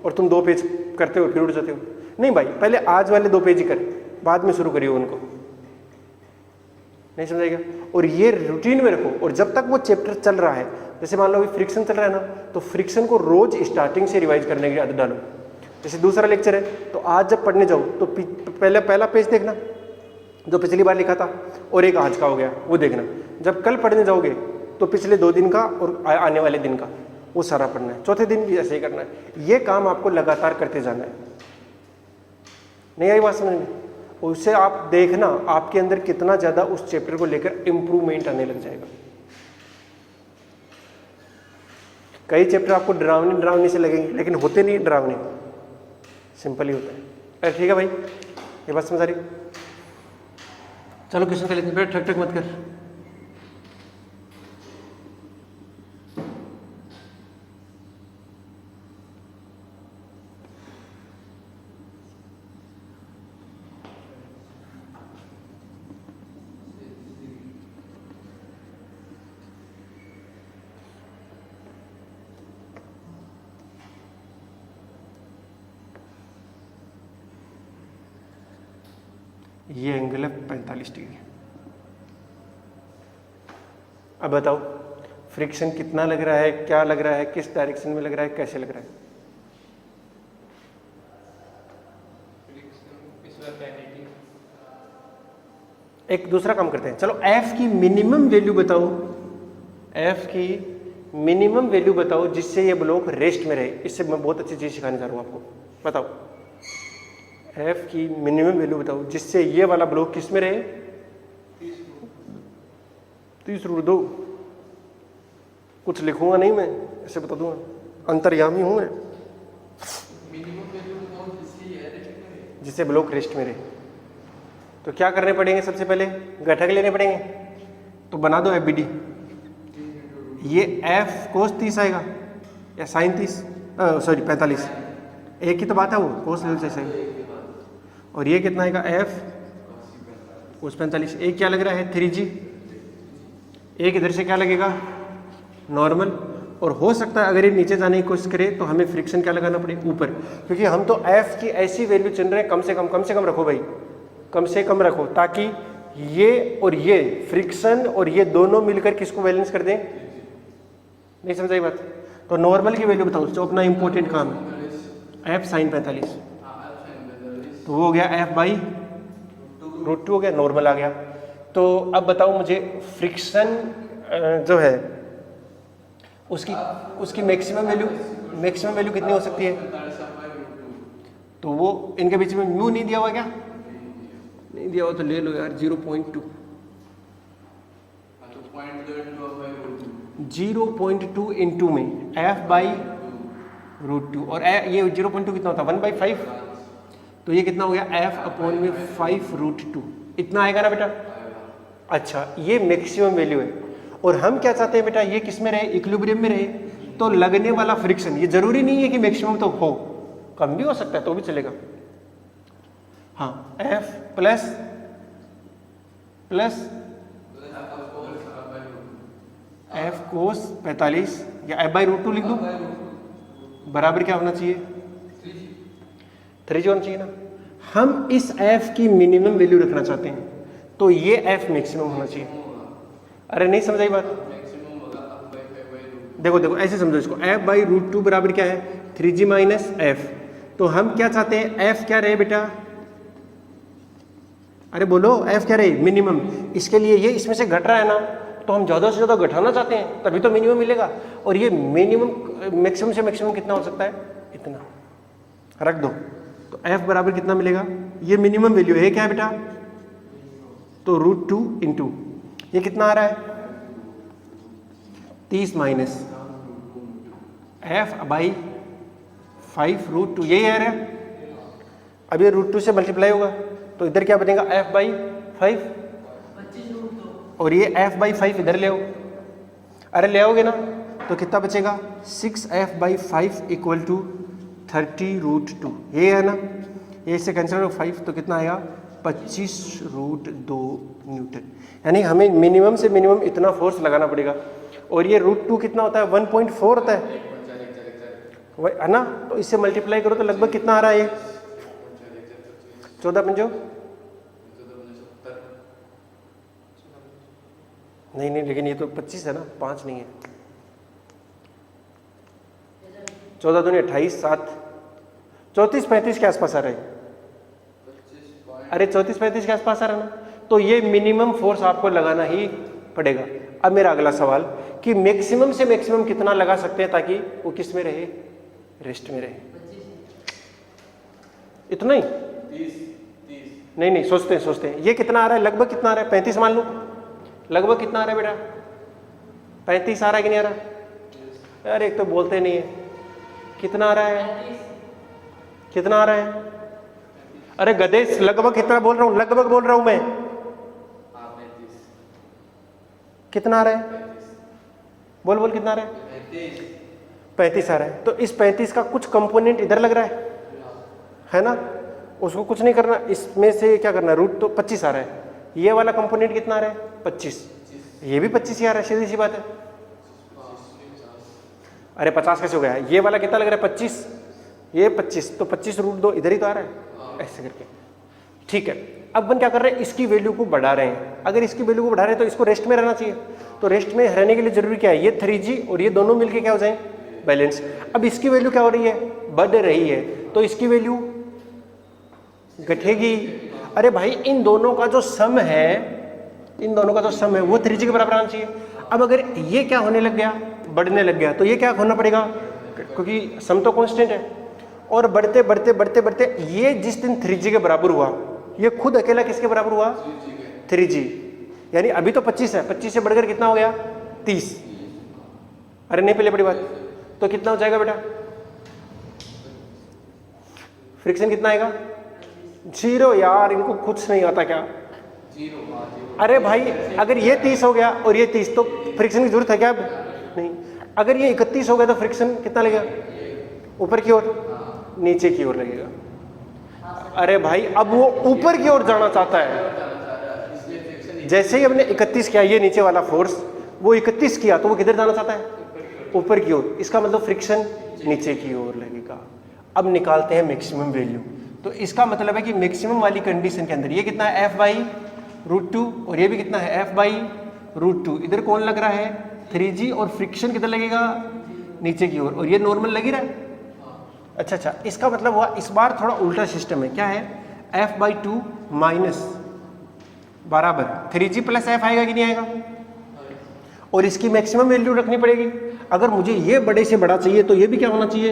और तुम 2 पेज करते हो फिर उठ जाते हो। नहीं भाई, पहले आज वाले 2 पेज ही कर, बाद में शुरू करिए उनको, नहीं समझाएगा। और ये रूटीन में रखो, और जब तक वो चैप्टर चल रहा है, जैसे मान लो अभी फ्रिक्शन चल रहा है ना, तो फ्रिक्शन को रोज स्टार्टिंग से रिवाइज करने की आदत डालो। जैसे दूसरा लेक्चर है तो आज जब पढ़ने जाओ तो पहला पेज देखना जो पिछली बार लिखा था, और एक आज का हो गया वो देखना। जब कल पढ़ने जाओगे तो पिछले 2 दिन का और आने वाले दिन का वो सारा पढ़ना है। चौथे दिन भी ऐसे ही करना है। ये काम आपको लगातार करते जाना है। नहीं आई बात समझ में? उससे आप देखना आपके अंदर कितना ज़्यादा उस चैप्टर को लेकर इम्प्रूवमेंट आने लग जाएगा। कई चैप्टर आपको डरावने से लगेंगे, लेकिन होते नहीं डरावने, सिंपल ही होता है। अरे ठीक है भाई, ये बात समझ आ रही? चलो क्वेश्चन कर लेते हैं, ठक ठक मत कर। ये एंगल है 45 डिग्री। अब बताओ फ्रिक्शन कितना लग रहा है, क्या लग रहा है, किस डायरेक्शन में लग रहा है, कैसे लग रहा है? एक दूसरा काम करते हैं, चलो एफ की मिनिमम वैल्यू बताओ, एफ की मिनिमम वैल्यू बताओ जिससे ये ब्लॉक रेस्ट में रहे। इससे मैं बहुत अच्छी चीज सिखाने जा रहा हूँ आपको। बताओ एफ की मिनिमम वैल्यू बताओ जिससे ये वाला ब्लॉक किस में रहे, 30√2। कुछ लिखूंगा नहीं मैं, ऐसे बता दूंगा, अंतर्यामी हूं मैं। जिससे ब्लॉक रेस्ट में रहे, तो क्या करने पड़ेंगे? सबसे पहले घटक लेने पड़ेंगे। तो बना दो एफ बी डी। ये एफ कोस 30 आएगा या साइन 30, सॉरी 45, एक ही तो बात है वो, कोस ले जैसे। और ये कितना आएगा एफ कोस 45। एक क्या लग रहा है 3G, एक इधर से क्या लगेगा नॉर्मल। और हो सकता है अगर ये नीचे जाने की कोशिश करे तो हमें फ्रिक्शन क्या लगाना पड़े ऊपर, क्योंकि हम तो एफ की ऐसी वैल्यू चुन रहे हैं कम से कम रखो भाई, कम से कम रखो, ताकि ये और ये फ्रिक्शन और ये दोनों मिलकर किसको बैलेंस कर दें। नहीं समझ आई बात? तो नॉर्मल की वैल्यू बताओ जो अपना इंपॉर्टेंट काम है, एफ साइन 45। तो वो हो गया एफ बाई √2 हो गया, नॉर्मल आ गया। तो अब बताओ मुझे फ्रिक्शन जो है उसकी मैक्सिमम वैल्यू कितनी हो सकती है? तो वो इनके बीच में म्यू नहीं दिया हुआ क्या? नहीं दिया हुआ तो ले लो यार 0.2। 0.2 0.2 इंटू में f बाई रूट टू, और ये 0.2 कितना होता है 1/5, तो ये कितना हो गया f अपॉन में 5 रूट टू, इतना आएगा ना बेटा। अच्छा, ये मैक्सिमम वैल्यू है, और हम क्या चाहते हैं बेटा, ये किस में रहे, इक्विलिब्रियम में रहे, तो लगने वाला फ्रिक्शन, ये जरूरी नहीं है कि मैक्सिमम तो हो, कम भी हो सकता है तो भी चलेगा। हाँ, f प्लस f कोस 45 या f बाई रूट टू लिख दूं, बराबर क्या होना चाहिए 3g होना चाहिए ना। हम इस f की मिनिमम वैल्यू रखना चाहते हैं, तो ये f मैक्सिमम होना चाहिए। अरे नहीं समझ आई बात, देखो ऐसे समझो इसको, f बाई रूट टू बराबर क्या है 3g माइनस f, तो हम क्या चाहते हैं, f क्या रहे बेटा, अरे बोलो f क्या रहे मिनिमम, इसके लिए ये इसमें से घट रहा है ना, तो हम ज़्यादा से ज़्यादा घटाना चाहते हैं तभी तो मिनिमम मिलेगा, और ये मिनिमम मैक्सिमम से मैक्सिमम कितना हो सकता है, इतना रख दो, तो f बराबर कितना मिलेगा, ये मिनिमम वैल्यू है क्या है बेटा, तो रूट टू इंटू ये कितना आ रहा है 30 minus f by 5 root two, यही आ रहा है। अब ये रूट टू से मल्टीप्लाई होगा तो इधर क्या बनेगा f बाई 5, और ये f बाई 5 इधर ले आओ, अरे ले आओगे ना तो कितना बचेगा 6f by 5 equal to 30 root two, ये है ना, ये इससे कैंसिल हो 5, तो कितना आएगा 25 रूट 2 न्यूटन। यानी हमें मिनिमम से मिनिमम इतना फोर्स लगाना पड़ेगा, और ये रूट टू कितना होता है 1.4 होता है ना, तो इससे मल्टीप्लाई करो तो लगभग कितना आ रहा है ये 14 पंजो, नहीं लेकिन ये तो 25 है ना, 5 नहीं है, 14 दूनी 28, 7 34 35 के आसपास आ रहा है, अरे 34 35 के आसपास आ रहा है ना, तो ये मिनिमम फोर्स आपको लगाना ही पड़ेगा। अब मेरा अगला सवाल कि मैक्सिमम से मैक्सिमम कितना लगा सकते हैं ताकि वो किस में रहे, रेस्ट में रहे, इतना ही 30 नहीं सोचते हैं ये कितना आ रहा है, लगभग कितना आ रहा है 35 मान लो, लगभग कितना आ रहा है बेटा 35 आ रहा है कि नहीं आ रहा, अरे एक तो बोलते नहीं है, कितना आ रहा है, कितना आ रहा है, अरे गधे लगभग कितना बोल रहा हूँ, लगभग बोल रहा हूं मैं, कितना आ रहा है, बोल कितना आ रहा है 35 आ रहा है, तो इस 35 का कुछ कंपोनेंट इधर लग रहा है ना, उसको कुछ नहीं करना, इसमें से क्या करना, रूट तो 25 आ रहा है, ये वाला कंपोनेंट कितना आ रहा है 25, ये भी 25 ही आ रहा है, सीधी सी बात है, अरे 50 कैसे हो गया, ये वाला कितना लग रहा है 25, ये 25, तो 25 रूट 2 इधर ही तो आ रहा है, ऐसे करके, ठीक है। अब अपन क्या कर रहे हैं, इसकी वैल्यू को बढ़ा रहे हैं, अगर इसकी वैल्यू को बढ़ा रहे हैं तो इसको रेस्ट में रहना चाहिए, तो रेस्ट में रहने के लिए जरूरी क्या है, ये 3g और ये दोनों मिलके क्या हो जाए बैलेंस। अब इसकी वैल्यू क्या हो रही है, बढ़ रही है, तो इसकी वैल्यू घटेगी। अरे भाई इन दोनों का जो सम है, इन दोनों का जो सम है वो 3g के बराबर आना चाहिए। अब अगर ये क्या होने लग गया, बढ़ने लग गया, तो ये क्या होना पड़ेगा, क्योंकि सम तो कांस्टेंट है, और बढ़ते बढ़ते बढ़ते बढ़ते ये जिस दिन 3g के बराबर हुआ, ये खुद अकेला किसके बराबर हुआ 3g, यानी अभी तो 25 है, 25 से बढ़कर कितना हो गया 30, अरे नहीं पहले बड़ी बात, तो कितना हो जाएगा बेटा, फ्रिक्शन कितना आएगा 0, यार इनको कुछ नहीं आता क्या, 0। अरे भाई अगर ये 30 हो गया और ये 30, तो फ्रिक्शन की जरूरत है क्या अब नहीं, अगर ये 31 हो गया तो फ्रिक्शन कितना लगेगा, ऊपर की ओर नीचे की ओर लगेगा। अरे भाई अब वो ऊपर की ओर जाना चाहता है, जैसे ही हमने 31 किया, ये नीचे वाला फोर्स वो 31 किया, तो वो किधर जाना चाहता है, ऊपर की ओर, इसका मतलब फ्रिक्शन नीचे की ओर लगेगा। अब निकालते हैं मैक्सिमम वैल्यू, तो इसका मतलब है कि मैक्सिमम वाली कंडीशन के अंदर ये कितना है f बाई रूट टू, और ये भी कितना है f बाई रूट टू, इधर कौन लग रहा है 3g, और फ्रिक्शन किधर लगेगा नीचे की ओर, और ये नॉर्मल लग ही रहा है। अच्छा, इसका मतलब हुआ इस बार थोड़ा उल्टा सिस्टम है, क्या है f बाई टू माइनस बराबर 3g प्लस f आएगा कि नहीं आएगा, और इसकी मैक्सिमम वैल्यू रखनी पड़ेगी। अगर मुझे ये बड़े से बड़ा चाहिए तो ये भी क्या होना चाहिए,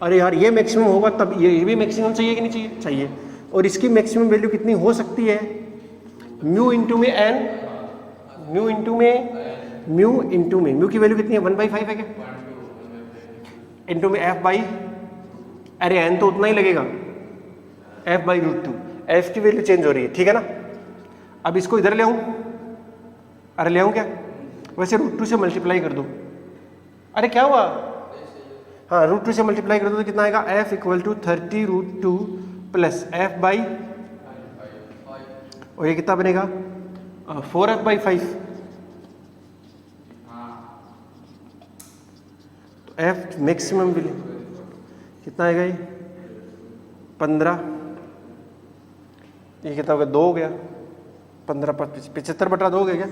अरे यार ये मैक्सिमम होगा तब ये भी मैक्सिमम चाहिए कि नहीं चाहिए, और इसकी मैक्सिमम वैल्यू कितनी हो सकती है म्यू इंटू में n म्यू इंटू में म्यू की वैल्यू कितनी है 1/5 है क्या, इंटू में f बाई, अरे n तो उतना ही लगेगा f/√2, f की वैल्यू चेंज हो रही है, ठीक है ना। अब इसको इधर ले आऊं, अरे ले आऊं क्या, वैसे √2 से मल्टीप्लाई कर दो, अरे क्या हुआ, हाँ √2 से मल्टीप्लाई कर दो तो कितना आएगा, f = 30√2 प्लस f/, और ये कितना बनेगा 4f/5, तो f मैक्सिमम वैल्यू कितना आएगा, ये 15, ये कितना हो गया 2 हो गया, 15 + 75/2 हो गया क्या,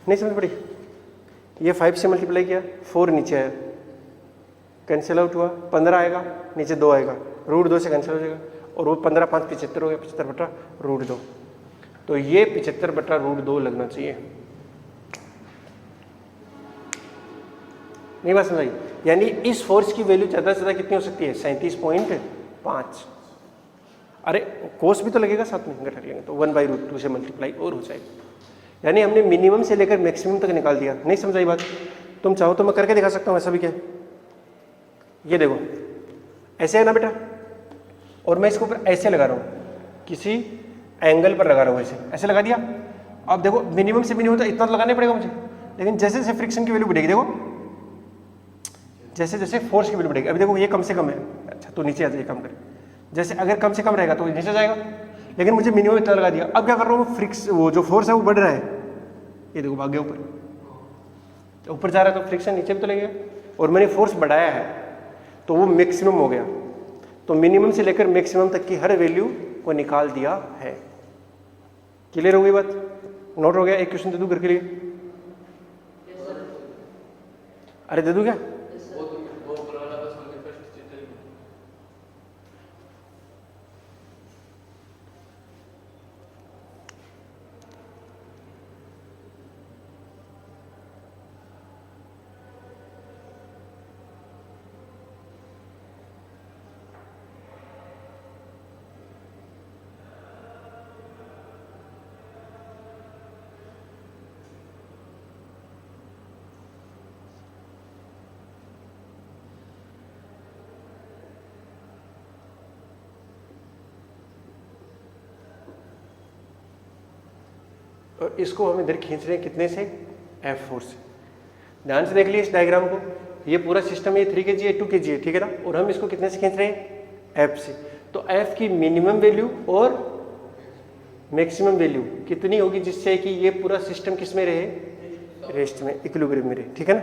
नहीं समझ पड़ी, ये 5 से मल्टीप्लाई किया, 4 नीचे आया, कैंसिल आउट हुआ, 15 आएगा, नीचे 2 आएगा, √2 से कैंसिल हो जाएगा, और वो 15 × 5 = 75 हो गया, 75/√2, तो ये 75/√2 लगना चाहिए। नहीं बात समझाई, यानी इस फोर्स की वैल्यू ज़्यादा से ज़्यादा कितनी हो सकती है, 37.5, अरे कोस भी तो लगेगा साथ में, घटा लेंगे तो 1/√2 से मल्टीप्लाई और हो जाएगा, यानी हमने मिनिमम से लेकर मैक्सिमम तक निकाल दिया। नहीं समझाई बात, तुम चाहो तो मैं करके दिखा सकता हूँ, ऐसा भी क्या, ये देखो ऐसे है ना बेटा, और मैं इसको ऊपर ऐसे लगा रहा हूँ, किसी एंगल पर लगा रहा हूँ, ऐसे लगा दिया। अब देखो मिनिमम से मिनिमम तो इतना तो लगाना ही पड़ेगा मुझे, लेकिन जैसे जैसे फ्रिक्शन की वैल्यू बढ़ेगी, देखो जैसे जैसे फोर्स की वैल्यू बढ़ेगी, अभी देखो ये कम से कम है, अच्छा तो नीचे आ जाइए, कम करे, जैसे अगर कम से कम रहेगा तो नीचे जाएगा, लेकिन मुझे मिनिमम इतना लगा दिया। अब क्या कर रहा हूँ, वो जो फोर्स है वो बढ़ रहा है, ये देखो भाग गया ऊपर, तो ऊपर जा रहा है तो फ्रिक्शन नीचे भी तो लगेगा, और मैंने फोर्स बढ़ाया है तो वो मैक्सिमम हो गया, तो मिनिमम से लेकर मैक्सिमम तक की हर वैल्यू को निकाल दिया है। क्लियर हो गई बात, नोट हो गया। एक क्वेश्चन दे दूं घर के लिए, अरे दे दूं क्या, और इसको हम इधर खींच रहे हैं कितने से, F4 से। ध्यान से देख लिए इस डायग्राम को, ये पूरा सिस्टम ये 3 kg है 2 kg है, ठीक है ना, और हम इसको कितने से खींच रहे हैं, F से। तो F की मिनिमम वैल्यू और मैक्सिमम वैल्यू कितनी होगी, जिससे कि ये पूरा सिस्टम किस में रहे, रेस्ट में, इक्विलिब्रियम में रहे, ठीक है ना।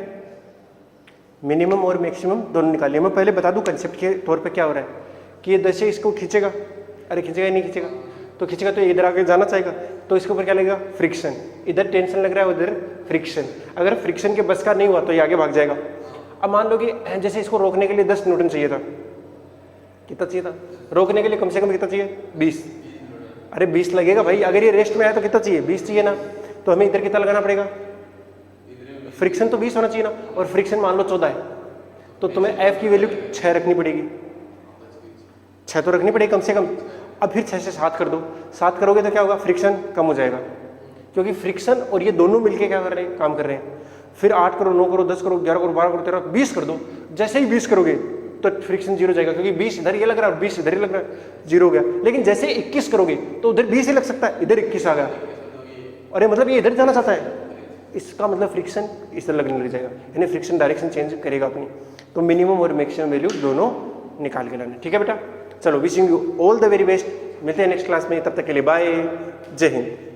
मिनिमम और मैक्सिमम दोनों निकालिए। मैं पहले बता दूं कंसेप्ट के तौर पे क्या हो रहा है, कि ये जैसे इसको खींचेगा, अरे खींचेगा नहीं खींचेगा, तो खींचेगा तो इधर आके जाना चाहेगा, तो इसके ऊपर क्या लगेगा, फ्रिक्शन, इधर टेंशन लग रहा है उधर फ्रिक्शन, अगर फ्रिक्शन के बस का नहीं हुआ तो ये आगे भाग जाएगा। अब मान लो कि जैसे इसको रोकने के लिए 10 न्यूटन चाहिए था, कितना चाहिए था, रोकने के लिए कम से कम कितना चाहिए, 20, अरे 20 लगेगा भाई, अगर ये रेस्ट में आया तो कितना चाहिए, 20 चाहिए ना, तो हमें इधर कितना लगाना पड़ेगा, फ्रिक्शन तो 20 होना चाहिए ना, और फ्रिक्शन मान लो 14 है, तो तुम्हें F की वैल्यू 6 रखनी पड़ेगी, 6 तो रखनी पड़ेगी कम से कम। अब फिर 6 से 7 कर दो, 7 करोगे तो क्या होगा, फ्रिक्शन कम हो जाएगा, क्योंकि फ्रिक्शन और ये दोनों मिलके क्या कर रहे हैं, काम कर रहे हैं। फिर 8 करो, 9 करो, 10 करो, 11 करो, 12 करो, 13, 20 कर दो। जैसे ही 20 करोगे तो फ्रिक्शन 0 जाएगा, क्योंकि 20 इधर ये लग रहा है और 20 इधर ही लग रहा है, 0 हो गया। लेकिन जैसे 21 करोगे तो उधर 20 ही लग सकता है, इधर 21 आ गया, अरे मतलब ये इधर जाना चाहता है, इसका मतलब फ्रिक्शन इस तरह लगने लग जाएगा, यानी फ्रिक्शन डायरेक्शन चेंज करेगा अपनी। तो मिनिमम और मैक्सिमम वैल्यू दोनों निकाल के लाना, ठीक है बेटा। चलो, wishing you all the very best, मिलते हैं नेक्स्ट क्लास में, तब तक के लिए बाय, जय हिंद।